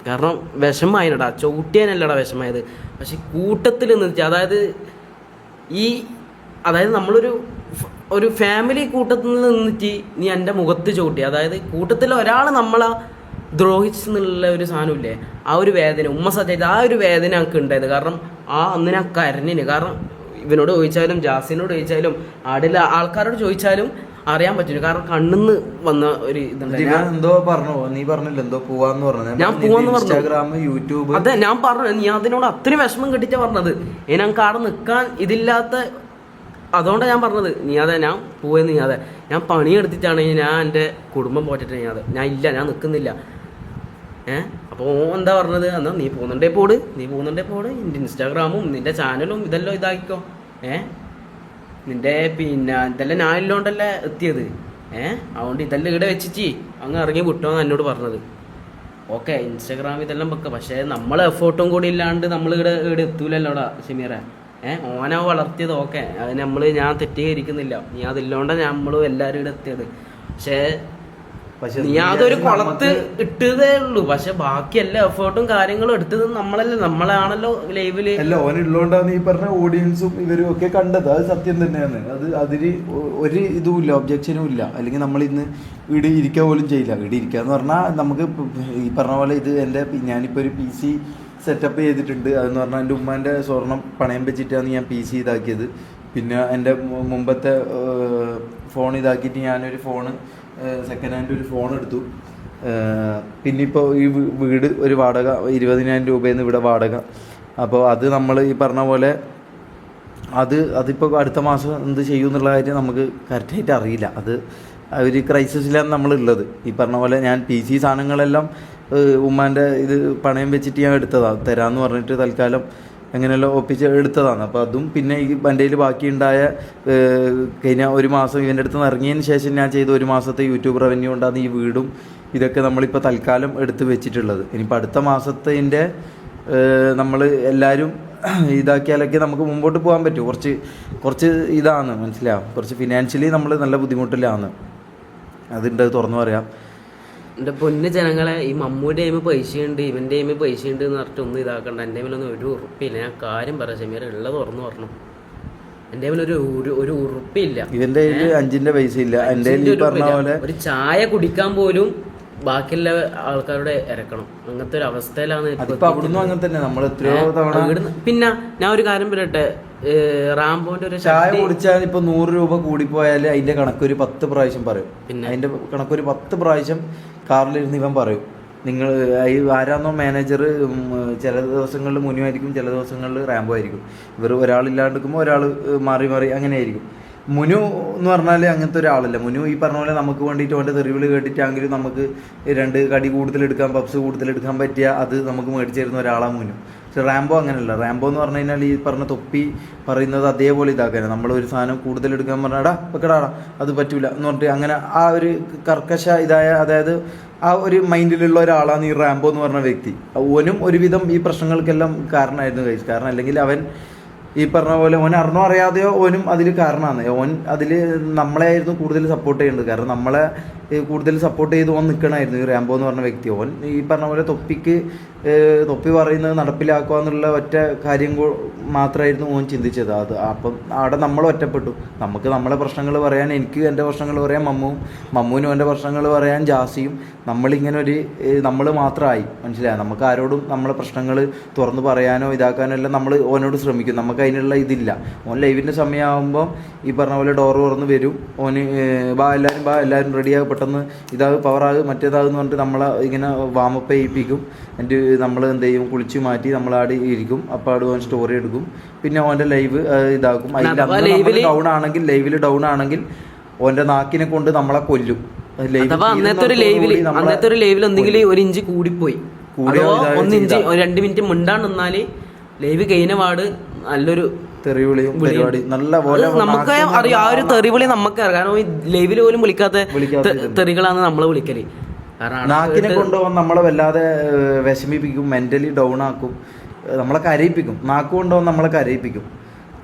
കാരണം വിഷമായിനടാ, ചവിട്ടിയാനല്ലടാ വിഷമായത്. പക്ഷെ കൂട്ടത്തിൽ നിന്നിട്ട് അതായത് നമ്മളൊരു ഫാമിലി കൂട്ടത്തിൽ നിന്നിട്ട് നീ എൻ്റെ മുഖത്ത് ചവിട്ടി. അതായത് കൂട്ടത്തിൽ ഒരാൾ നമ്മളെ ദ്രോഹിച്ചെന്നുള്ള ഒരു സാധനമില്ലേ, ആ ഒരു വേദന ഉമ്മ സത്യായിട്ട് ആ ഒരു വേദന എനിക്ക് ഉണ്ടായത്. കാരണം അന്ന് ഞാൻ കരഞ്ഞിന്. കാരണം ഇവനോട് ചോദിച്ചാലും ജാസിനോട് ചോദിച്ചാലും ആടിലെ ആൾക്കാരോട് ചോദിച്ചാലും അറിയാൻ പറ്റില്ല. കാരണം കണ്ണിന്ന് വന്ന ഒരു ഇതുണ്ട്. എന്തോ പറഞ്ഞു, നീ പറഞ്ഞില്ല എന്തോ പോവാന്ന് പറഞ്ഞു. ഞാൻ പോവാന്ന് പറഞ്ഞു, ഇൻസ്റ്റാഗ്രാം, യൂട്യൂബ്. അതെ ഞാൻ പറഞ്ഞു. നീ അതിനോട് അത്രയും വിഷമം കെട്ടിച്ചാ പറഞ്ഞത്. ഞങ്ങൾക്ക് അവിടെ നിൽക്കാൻ ഇതില്ലാത്ത, അതുകൊണ്ടാണ് ഞാൻ പറഞ്ഞത്. ഞാൻ പോയെന്ന് ഞാൻ പണിയെടുത്തിട്ടാണെങ്കിൽ ഞാൻ എൻ്റെ കുടുംബം പോറ്റിട്ട് ഞാൻ ഇല്ല, ഞാൻ നിൽക്കുന്നില്ല. അപ്പോൾ എന്താ പറഞ്ഞത്, എന്നാ നീ പോകുന്നുണ്ടേ പോട്, നിന്റെ ഇൻസ്റ്റാഗ്രാമും നിന്റെ ചാനലും ഇതെല്ലാം ഇതാക്കിക്കോ. നിന്റെ ഇതെല്ലാം ഞാനില്ലോണ്ടല്ലേ എത്തിയത്. അതുകൊണ്ട് ഇതെല്ലാം ഇവിടെ വെച്ചിട്ട് അങ്ങ് ഇറങ്ങി വിട്ടോന്ന് എന്നോട് പറഞ്ഞത്. ഓക്കെ, ഇൻസ്റ്റാഗ്രാം ഇതെല്ലാം വെക്കാം, പക്ഷേ നമ്മൾ എഫേർട്ടും കൂടി ഇല്ലാണ്ട് നമ്മൾ ഇവിടെ എത്തൂലല്ലോടാ ഷമീറ. ഓനാ വളർത്തിയത്. ഓക്കെ, അത് ഞാൻ തെറ്റീകരിക്കുന്നില്ല. നീ അതില്ലോണ്ടാണ് നമ്മളും എല്ലാവരും ഇവിടെ എത്തിയത്. പക്ഷെ നീ അതൊരു കുളത്ത് ഇട്ടതേ ഉള്ളൂ. പക്ഷെ ബാക്കി എല്ലാ എഫേർട്ടും കാര്യങ്ങളും എടുത്തത് നമ്മളാണല്ലോ ലൈവില്. അല്ല, ഓനുള്ളോണ്ടാണ് ഈ പറഞ്ഞ ഓഡിയൻസും ഇവരും ഒക്കെ കണ്ടത്. അത് സത്യം തന്നെയാണ്. അതിന് ഒരു ഇതുമില്ല, ഒബ്ജക്ഷനും ഇല്ല. അല്ലെങ്കിൽ നമ്മൾ ഇന്ന് ഇവിടെ ഇരിക്കുക പോലും ചെയ്യില്ല. ഇവിടെ ഇരിക്കുക എന്ന് പറഞ്ഞാൽ നമുക്ക് ഈ പറഞ്ഞ പോലെ ഞാനിപ്പോൾ ഒരു PC സെറ്റപ്പ് ചെയ്തിട്ടുണ്ട്. അതെന്ന് പറഞ്ഞാൽ എൻ്റെ ഉമ്മാൻ്റെ സ്വർണം പണയം വെച്ചിട്ടാണ് ഞാൻ PC ഇതാക്കിയത്. പിന്നെ എൻ്റെ മുമ്പത്തെ ഫോൺ ഇതാക്കിയിട്ട് ഞാനൊരു ഫോണ് സെക്കൻഡ് ഹാൻഡ് ഒരു ഫോൺ എടുത്തു. പിന്നെ ഇപ്പോൾ ഈ വീട് ഒരു വാടക 20,000 രൂപയെന്ന് ഇവിടെ വാടക. അപ്പോൾ അത് നമ്മൾ ഈ പറഞ്ഞ പോലെ അതിപ്പോൾ അടുത്ത മാസം എന്ത് ചെയ്യും എന്നുള്ള കാര്യം നമുക്ക് കറക്റ്റായിട്ട് അറിയില്ല. അത് ഒരു ക്രൈസിസിലാണ് നമ്മളുള്ളത്. ഈ പറഞ്ഞ പോലെ ഞാൻ PC സാധനങ്ങളെല്ലാം ഉമ്മാൻ്റെ ഇത് പണയം വെച്ചിട്ട് ഞാൻ എടുത്തതാണ്. തരാമെന്ന് പറഞ്ഞിട്ട് തൽക്കാലം എങ്ങനെയല്ലോ ഒപ്പിച്ച് എടുത്തതാണ്. അപ്പോൾ അതും പിന്നെ ഈ എൻ്റെ കയ്യിൽ ബാക്കിയുണ്ടായ കഴിഞ്ഞ ഒരു മാസം ഇവൻ്റെ അടുത്ത് നിന്ന് ഇറങ്ങിയതിന് ശേഷം ഞാൻ ചെയ്ത ഒരു മാസത്തെ യൂട്യൂബ് റവന്യൂ കൊണ്ടാണ് ഈ വീടും ഇതൊക്കെ നമ്മളിപ്പോൾ തൽക്കാലം എടുത്ത് വെച്ചിട്ടുള്ളത്. ഇനിയിപ്പോൾ അടുത്ത മാസത്തിൻ്റെ നമ്മൾ എല്ലാവരും ഇതാക്കിയാലൊക്കെ നമുക്ക് മുമ്പോട്ട് പോകാൻ പറ്റും. കുറച്ച് ഇതാണ് മനസ്സിലാവും. കുറച്ച് ഫിനാൻഷ്യലി നമ്മൾ നല്ല ബുദ്ധിമുട്ടിലാണ്. അതുണ്ട്, തുറന്നു പറയാം. എൻ്റെ പൊന്ന് ജനങ്ങളെ, ഈ മമ്മൂൻ്റെ ടൈമിൽ പൈസയുണ്ട്, ഇവൻ്റെ ടൈമിൽ പൈസയുണ്ട് എന്ന് പറഞ്ഞിട്ട് ഒന്നും ഇതാക്കണ്ട. എൻ്റെ ടൈമിലൊന്നും ഒരു ഉറപ്പില്ല. ഞാൻ കാര്യം പറയാം ഷമീർ, ഉള്ളത് തുറന്നു പറഞ്ഞു. എൻ്റെ ടൈമിൽ ഒരു ഉറപ്പില്ല. ഇവൻ്റെ 5 പൈസ ഇല്ല. എൻ്റെ പറഞ്ഞ പോലെ ഒരു ചായ കുടിക്കാൻ പോലും ബാക്കിയുള്ള ആൾക്കാരുടെ ഇറക്കണം. അങ്ങനത്തെ ഒരു അവസ്ഥയിലാണ് അവിടുന്ന്. അങ്ങനെ തന്നെ നമ്മൾ എത്രയോ തവണ. പിന്നെ ഞാൻ ഒരു കാര്യം പറയട്ടെ, റാംബോന്റെ ഒരു ചായ കുടിച്ചാൽ ഇപ്പൊ 100 രൂപ കൂടിപ്പോയാൽ അതിന്റെ കണക്കൊരു 10 പ്രാവശ്യം പറയും. പിന്നെ അതിന്റെ കണക്കൊരു 10 പ്രാവശ്യം കാറിലിരുന്ന് ഇവൻ പറയും. നിങ്ങൾ ആരാന്നോ മാനേജർ, ചില ദിവസങ്ങളിൽ മുനുവായിരിക്കും, ചില ദിവസങ്ങളിൽ റാംബോ ആയിരിക്കും. ഇവർ ഒരാളില്ലാണ്ടിരിക്കുമ്പോൾ ഒരാൾ മാറി അങ്ങനെ ആയിരിക്കും. മുനു എന്ന് പറഞ്ഞാൽ അങ്ങനത്തെ ഒരാളല്ല. മുനു ഈ പറഞ്ഞ പോലെ നമുക്ക് വേണ്ടിയിട്ട് അവൻ്റെ തെറിവിൽ കേട്ടിട്ടാണെങ്കിലും നമുക്ക് 2 കടി കൂടുതലെടുക്കാൻ, പപ്സ് കൂടുതലെടുക്കാൻ പറ്റിയ അത് നമുക്ക് മേടിച്ചു തരുന്ന ഒരാളാണ് മുനു. പക്ഷെ റാംബോ അങ്ങനെയല്ല. റാംബോ എന്ന് പറഞ്ഞു കഴിഞ്ഞാൽ ഈ പറഞ്ഞ തൊപ്പി പറയുന്നത് അതേപോലെ ഇതാക്കാനാണ്. നമ്മളൊരു സാധനം കൂടുതലെടുക്കാൻ പറഞ്ഞാൽ വെക്കടാടാ അത് പറ്റൂല എന്ന് പറഞ്ഞിട്ട് അങ്ങനെ ആ ഒരു കർക്കശ അതായത് ആ ഒരു മൈൻഡിലുള്ള ഒരാളാണ് ഈ റാംബോ എന്ന് പറഞ്ഞ വ്യക്തി. ഓനും ഒരുവിധം ഈ പ്രശ്നങ്ങൾക്കെല്ലാം കാരണമായിരുന്നു കഴിച്ചു. കാരണം അല്ലെങ്കിൽ അവൻ ഈ പറഞ്ഞ പോലെ ഓൻ അറിഞ്ഞോ അറിയാതെയോ ഓനും അതിൽ കാരണമാണ്. ഓൻ അതിൽ നമ്മളെയായിരുന്നു കൂടുതൽ സപ്പോർട്ട് ചെയ്യേണ്ടത്. കാരണം നമ്മളെ കൂടുതൽ സപ്പോർട്ട് ചെയ്ത് ഓൻ നിൽക്കണമായിരുന്നു ഈ റാംബോ എന്ന് പറഞ്ഞ വ്യക്തി. ഓൻ ഈ പറഞ്ഞ പോലെ തൊപ്പി പറയുന്നത് നടപ്പിലാക്കുക എന്നുള്ള ഒറ്റ കാര്യം മാത്രമായിരുന്നു ഓൻ ചിന്തിച്ചത്. അപ്പം അവിടെ നമ്മൾ ഒറ്റപ്പെട്ടു. നമുക്ക് നമ്മളെ പ്രശ്നങ്ങൾ പറയാൻ എനിക്ക് എൻ്റെ പ്രശ്നങ്ങൾ പറയാൻ മമ്മുവിനും എൻ്റെ പ്രശ്നങ്ങൾ പറയാൻ ജാസിയും. നമ്മളിങ്ങനെ നമ്മൾ മാത്രമായി മനസ്സിലായി. നമുക്ക് ആരോടും നമ്മളെ പ്രശ്നങ്ങൾ തുറന്ന് പറയാനോ ഇതാക്കാനോ എല്ലാം നമ്മൾ ഓനോട് ശ്രമിക്കും. നമുക്ക് അതിനുള്ള ഇതില്ല. ഓൻ ലൈവിൻ്റെ സമയമാകുമ്പോൾ ഈ പറഞ്ഞ പോലെ ഡോറ് തുറന്ന് വരും. ഓന് എല്ലാവരും റെഡിയാകും, പെട്ടെന്ന് ഇതാകും, പവറാകും, മറ്റേതാകുമെന്ന് പറഞ്ഞിട്ട് നമ്മളെ ഇങ്ങനെ വാമപ്പ് ചെയ്യിപ്പിക്കും. എന്നിട്ട് നമ്മൾ എന്ത് ചെയ്യും, കുളിച്ച് മാറ്റി നമ്മളാടി ഇരിക്കും. അപ്പോൾ അവിടെ ഓൻ സ്റ്റോറി എടുക്കും. പിന്നെ ഓൻ്റെ ലൈവ് ഇതാക്കും. അതിൽ ലൈവിൽ ഡൗൺ ആണെങ്കിൽ ഓൻ്റെ നാക്കിനെ കൊണ്ട് നമ്മളെ കൊല്ലും. അഥവാ അന്നത്തെ ഒരു ലൈവിൽ എന്തെങ്കിലും ഒരു ഇഞ്ച് കൂടിപ്പോയി, അതോ 1 ഇഞ്ച് 2 മിനിറ്റ് മിണ്ടാൻ നിന്നാല് ലൈവ് കഴിഞ്ഞ പാട് നല്ലൊരു തെറിവിളിയും പരിപാടി നല്ല പോലെ നമുക്ക് അറിയാം. ആ ഒരു തെറിവിളി നമുക്ക് അറിയാം. കാരണം ഈ ലൈവിൽ പോലും വിളിക്കാത്ത തെറികളാണ് നമ്മളെ വിളിക്കല്. നാക്കിനെ കൊണ്ടുപോകാൻ നമ്മളെ വല്ലാതെ വിഷമിപ്പിക്കും, മെന്റലി ഡൗൺ ആക്കും, നമ്മളെ കരയിപ്പിക്കും. നാക്ക് കൊണ്ടുപോകാൻ നമ്മളെ കരയിപ്പിക്കും.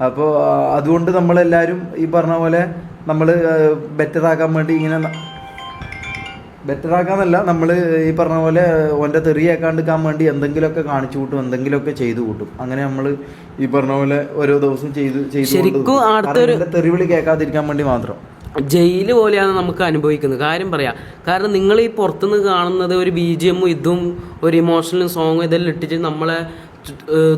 അപ്പോൾ അതുകൊണ്ട് നമ്മളെല്ലാവരും ഈ പറഞ്ഞ പോലെ നമ്മൾ ബെറ്ററാക്കാൻ വേണ്ടി ഇങ്ങനെ, ബെറ്ററാക്കാന്നല്ല, നമ്മൾ ഈ പറഞ്ഞ പോലെ ഓൻ്റെ തെറിയേക്കാണ്ടിരിക്കാൻ വേണ്ടി എന്തെങ്കിലുമൊക്കെ കാണിച്ചു കൂട്ടും, എന്തെങ്കിലുമൊക്കെ ചെയ്തു കൂട്ടും. അങ്ങനെ നമ്മൾ ഈ പറഞ്ഞ പോലെ ഓരോ ദിവസം ചെയ്ത് തെറിവിളി കേൾക്കാതിരിക്കാൻ വേണ്ടി മാത്രം. ജയില് പോലെയാണ് നമുക്ക് അനുഭവിക്കുന്നത്. കാര്യം പറയാം. കാരണം നിങ്ങൾ ഈ പുറത്തുനിന്ന് കാണുന്നത് ഒരു BGM ഇതും ഒരു ഇമോഷണൽ സോങ് ഇതെല്ലാം ഇട്ടിട്ട് നമ്മളെ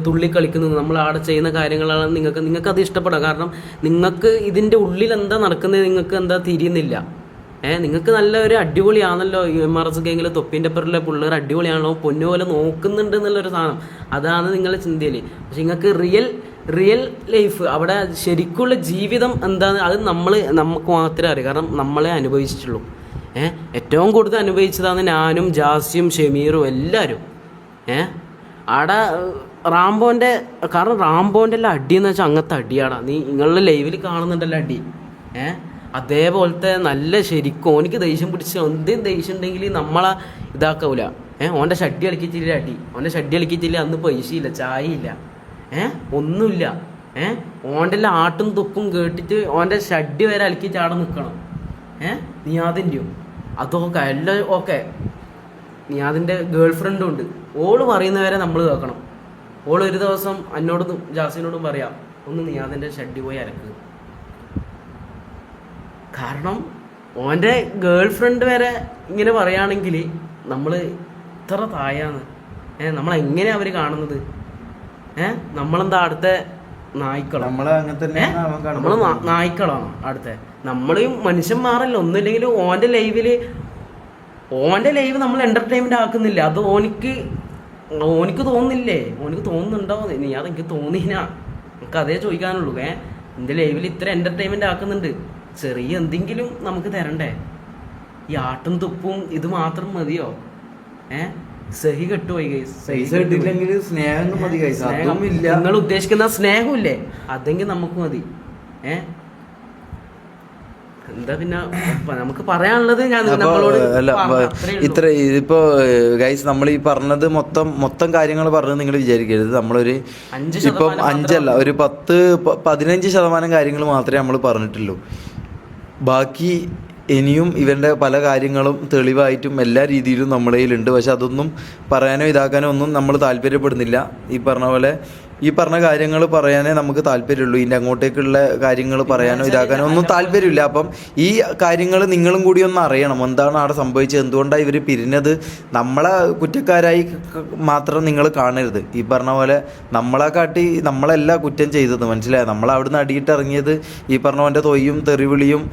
തുള്ളി കളിക്കുന്നത്, നമ്മൾ അവിടെ ചെയ്യുന്ന കാര്യങ്ങളാണ് നിങ്ങൾക്ക് അത് ഇഷ്ടപ്പെടാം. കാരണം നിങ്ങൾക്ക് ഇതിൻ്റെ ഉള്ളിൽ എന്താ നടക്കുന്നത് നിങ്ങൾക്ക് എന്താ തിരിയുന്നില്ല. നിങ്ങൾക്ക് നല്ല ഒരു അടിപൊളിയാണല്ലോ MRS ഗെയിമിൽ തൊപ്പിൻ്റെ അപ്പുറമുള്ള പിള്ളേർ അടിപൊളിയാണല്ലോ, പൊന്നുപോലെ നോക്കുന്നുണ്ട് എന്നുള്ളൊരു സാധനം, അതാണ് നിങ്ങളുടെ ചിന്തയിൽ. പക്ഷെ നിങ്ങൾക്ക് റിയൽ ലൈഫ് അവിടെ ശരിക്കുള്ള ജീവിതം എന്താണ് അത് നമുക്ക് മാത്രമേ അറിയൂ. കാരണം നമ്മളെ അനുഭവിച്ചിട്ടുള്ളൂ. ഏറ്റവും കൂടുതൽ അനുഭവിച്ചതാണ് ഞാനും ജാസിയും ഷമീറും എല്ലാവരും. അവിടെ കാരണം റാംബോൻ്റെ എല്ലാം അടി എന്ന് വെച്ചാൽ അങ്ങനത്തെ അടിയാടാ. നിങ്ങളുടെ ലൈവിൽ കാണുന്നുണ്ടല്ലോ അടി. അതേപോലത്തെ നല്ല ശരിക്കും ഓനിക്ക് ദേഷ്യം പിടിച്ച് എന്തെങ്കിലും ദേഷ്യം ഉണ്ടെങ്കിൽ നമ്മളെ ഇതാക്കൂല. ഓൻ്റെ ഷഡ്ഡി കളിക്കിച്ചില്ല അടി, ഓൻ്റെ ഷഡ്ഡി കളിക്കിച്ചില്ല, അന്ന് പൈസയില്ല, ചായയില്ല, ഒന്നുമില്ല. ഓൻ്റെ എല്ലാം ആട്ടും തുപ്പും കേട്ടിട്ട് ഓൻ്റെ ഷഡ്ഡി വരെ അലക്കി ചാടം നിൽക്കണം. നിയാദിൻ്റെയും അതൊക്കെ എല്ലാം ഓക്കെ. നിയാദിൻ്റെ ഗേൾ ഫ്രണ്ടും ഉണ്ട്. ഓള് പറയുന്നവരെ നമ്മൾ കേൾക്കണം. ഓള് ഒരു ദിവസം എന്നോടും ജാസിനോടും പറയാം, ഒന്ന് നിയാദിൻ്റെ ഷഡ്ഡി പോയി അലക്കുക. കാരണം ഓൻ്റെ ഗേൾ ഫ്രണ്ട് വരെ ഇങ്ങനെ പറയുകയാണെങ്കിൽ നമ്മൾ ഇത്ര താഴാണ്. നമ്മളെങ്ങനെയാണ് അവർ കാണുന്നത്? നമ്മളെന്താ അടുത്ത നായ്ക്കളോ? നമ്മൾ നായ്ക്കളാണോ അടുത്ത? നമ്മളും മനുഷ്യന്മാരല്ല. ഒന്നുമില്ലെങ്കിൽ ഓൻ്റെ ലൈവ് നമ്മൾ എൻ്റർടൈൻമെൻ്റ് ആക്കുന്നില്ല. അത് ഓനിക്ക് തോന്നുന്നില്ലേ? ഓനിക്ക് തോന്നുന്നുണ്ടോ? നീ അതെനിക്ക് തോന്നിയില്ല. നമുക്ക് അതേ ചോദിക്കാനുള്ളൂ. എൻ്റെ ലൈവിൽ ഇത്ര എൻ്റർടൈൻമെൻ്റ് ആക്കുന്നുണ്ട്, ചെറിയ എന്തെങ്കിലും നമുക്ക് തരണ്ടേ? ഈ ആട്ടും തുപ്പും ഇത് മാത്രം മതിയോ? സഹി കെട്ടുപോയി. നിങ്ങൾ ഉദ്ദേശിക്കുന്ന സ്നേഹമില്ലേ, അതെങ്കിൽ നമുക്ക് മതി. എന്താ പിന്നെ നമുക്ക് പറയാനുള്ളത്? ഇത്ര ഇതിപ്പോ ഗൈസ് നമ്മൾ ഈ പറഞ്ഞത് മൊത്തം കാര്യങ്ങൾ പറഞ്ഞത് നിങ്ങൾ വിചാരിക്കരുത്. നമ്മളൊരു ഇപ്പം 5 ഒരു 10-15% കാര്യങ്ങൾ മാത്രമേ നമ്മൾ പറഞ്ഞിട്ടുള്ളൂ. ബാക്കി ഇനിയും ഇവൻ്റെ പല കാര്യങ്ങളും തെളിവായിട്ടും എല്ലാ രീതിയിലും നമ്മുടെ കയ്യിലുണ്ട്. പക്ഷെ അതൊന്നും പറയാനോ ഇതാക്കാനോ ഒന്നും നമ്മൾ താല്പര്യപ്പെടുന്നില്ല. ഈ പറഞ്ഞ പോലെ ഈ പറഞ്ഞ കാര്യങ്ങൾ പറയാനേ നമുക്ക് താല്പര്യമുള്ളൂ. ഇതിൻ്റെ അങ്ങോട്ടേക്കുള്ള കാര്യങ്ങൾ പറയാനോ ഇതാക്കാനോ ഒന്നും താല്പര്യമില്ല. അപ്പം ഈ കാര്യങ്ങൾ നിങ്ങളും കൂടി ഒന്ന് അറിയണം. എന്താണ് അവിടെ സംഭവിച്ചത്, എന്തുകൊണ്ടാണ് ഇവർ പിരിഞ്ഞത്. നമ്മളെ കുറ്റക്കാരായി മാത്രം നിങ്ങൾ കാണരുത്. ഈ പറഞ്ഞ പോലെ നമ്മളെ കാട്ടി നമ്മളല്ല കുറ്റം ചെയ്തത്, മനസ്സിലായോ? നമ്മളവിടുന്ന് അടിയിട്ടിറങ്ങിയത് ഈ പറഞ്ഞ പോലെ തൊയ്യും തെറിവിളിയും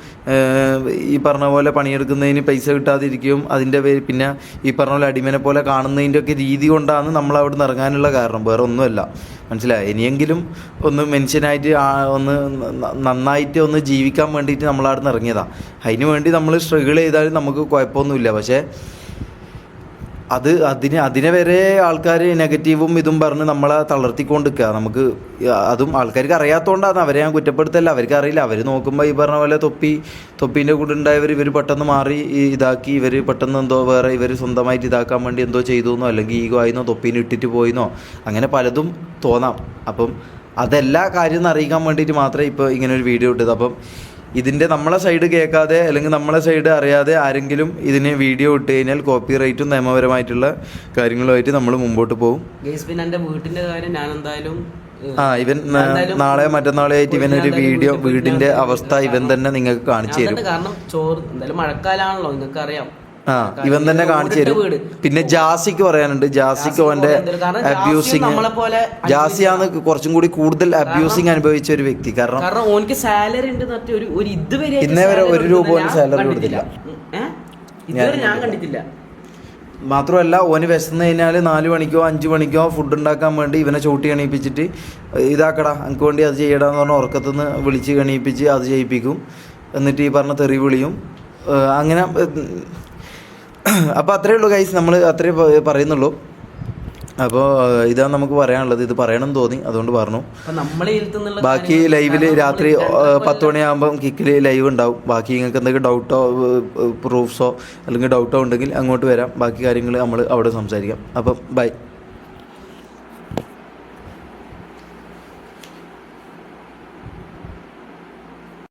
ഈ പറഞ്ഞ പോലെ പണിയെടുക്കുന്നതിന് പൈസ കിട്ടാതിരിക്കുകയും അതിൻ്റെ പേര് പിന്നെ ഈ പറഞ്ഞ പോലെ അടിമനെ പോലെ കാണുന്നതിൻ്റെ ഒക്കെ രീതി കൊണ്ടാണ് നമ്മളവിടുന്ന് ഇറങ്ങാനുള്ള കാരണം, വേറെ ഒന്നുമല്ല. മനസ്സിലായോ? ഇനിയെങ്കിലും ഒന്ന് മനുഷ്യനായിട്ട് ഒന്ന് നന്നായിട്ട് ഒന്ന് ജീവിക്കാൻ വേണ്ടിയിട്ട് നമ്മളവിടെ നിന്ന് ഇറങ്ങിയതാണ്. അതിന് വേണ്ടി നമ്മൾ സ്ട്രഗിൾ ചെയ്താലും നമുക്ക് കുഴപ്പമൊന്നുമില്ല. പക്ഷേ അതിനെ വരെ ആൾക്കാർ നെഗറ്റീവും ഇതും പറഞ്ഞ് നമ്മളെ തളർത്തിക്കൊണ്ടിരിക്കുക. നമുക്ക് അതും ആൾക്കാർക്ക് അറിയാത്തതുകൊണ്ടാണ്. അവരെ ഞാൻ കുറ്റപ്പെടുത്തല്ല, അവർക്ക് അറിയില്ല. അവർ നോക്കുമ്പോൾ ഈ പറഞ്ഞ പോലെ തൊപ്പീൻ്റെ കൂടെ ഉണ്ടായവർ ഇവർ പെട്ടെന്ന് മാറി ഇതാക്കി, ഇവർ പെട്ടെന്ന് എന്തോ വേറെ ഇവർ സ്വന്തമായിട്ട് ഇതാക്കാൻ വേണ്ടി എന്തോ ചെയ്തു എന്നോ അല്ലെങ്കിൽ ഈഗോ ആയിന്നോ തൊപ്പീനെ ഇട്ടിട്ട് പോയിന്നോ അങ്ങനെ പലതും തോന്നാം. അപ്പം അതെല്ലാ കാര്യം അറിയിക്കാൻ വേണ്ടിയിട്ട് മാത്രമേ ഇപ്പോൾ ഇങ്ങനെ ഒരു വീഡിയോ ഇട്ടത്. അപ്പം ഇതിൻ്റെ നമ്മളെ സൈഡ് കേൾക്കാതെ അല്ലെങ്കിൽ നമ്മളെ സൈഡ് അറിയാതെ ആരെങ്കിലും ഇതിന് വീഡിയോ ഇട്ട് കഴിഞ്ഞാൽ കോപ്പിറൈറ്റും നിയമപരമായിട്ടുള്ള കാര്യങ്ങളുമായിട്ട് നമ്മൾ മുമ്പോട്ട് പോകും. വീട്ടിൻ്റെ കാര്യം ഞാൻ എന്തായാലും ഇവൻ നാളെ മറ്റന്നാളെ ആയിട്ട് ഇവനൊരു വീടിന്റെ അവസ്ഥ ഇവൻ തന്നെ നിങ്ങൾക്ക് കാണിച്ചു തരും. കാരണം ചോറ് എന്തായാലും മഴക്കാലാണല്ലോ, നിങ്ങൾക്ക് അറിയാം. ഇവൻ തന്നെ കാണിച്ചു തരും. പിന്നെ ജാസിക്ക് പറയാനുണ്ട്. ജാസിക്ക് അവന്റെ അബ്യൂസിങ്, ജാസിയാണ് കുറച്ചും കൂടി കൂടുതൽ അബ്യൂസിങ് അനുഭവിച്ച ഒരു വ്യക്തി. കാരണം ഓനിക്ക് സാലറി ഉണ്ട്, ഇന്നേ വരെ 1 രൂപ പോലും സാലറി കൊടുത്തില്ല, ഞാൻ കണ്ടിട്ടില്ല. മാത്രമല്ല ഓന് വിശന്ന് കഴിഞ്ഞാൽ 4 മണിക്കോ 5 മണിക്കോ ഫുഡ് ഉണ്ടാക്കാൻ വേണ്ടി ഇവനെ ചൂട്ടി എണീപ്പിച്ചിട്ട് ഇതാക്കടാ എനിക്ക് വേണ്ടി അത് ചെയ്യടാന്ന് പറഞ്ഞാൽ ഉറക്കത്തുനിന്ന് വിളിച്ച് എണീപ്പിച്ച് അത് ചെയ്യിപ്പിക്കും. എന്നിട്ട് ഈ പറഞ്ഞ തെറി വിളിയും അങ്ങനെ അപ്പോൾ അത്രയേ ഉള്ളൂ ഗൈസ്, നമ്മൾ അത്രേ പറയുന്നുള്ളൂ. അപ്പോൾ ഇതാണ് നമുക്ക് പറയാനുള്ളത്. ഇത് പറയണം തോന്നി, അതുകൊണ്ട് പറഞ്ഞു. ബാക്കി ലൈവിൽ രാത്രി 10 മണിയാകുമ്പം കിക്കിൽ ലൈവ് ഉണ്ടാവും. ബാക്കി നിങ്ങൾക്ക് എന്തെങ്കിലും ഡൗട്ടോ പ്രൂഫ്സോ അല്ലെങ്കിൽ ഡൗട്ടോ ഉണ്ടെങ്കിൽ അങ്ങോട്ട് വരാം. ബാക്കി കാര്യങ്ങൾ നമ്മൾ അവിടെ സംസാരിക്കാം. അപ്പം ബൈ.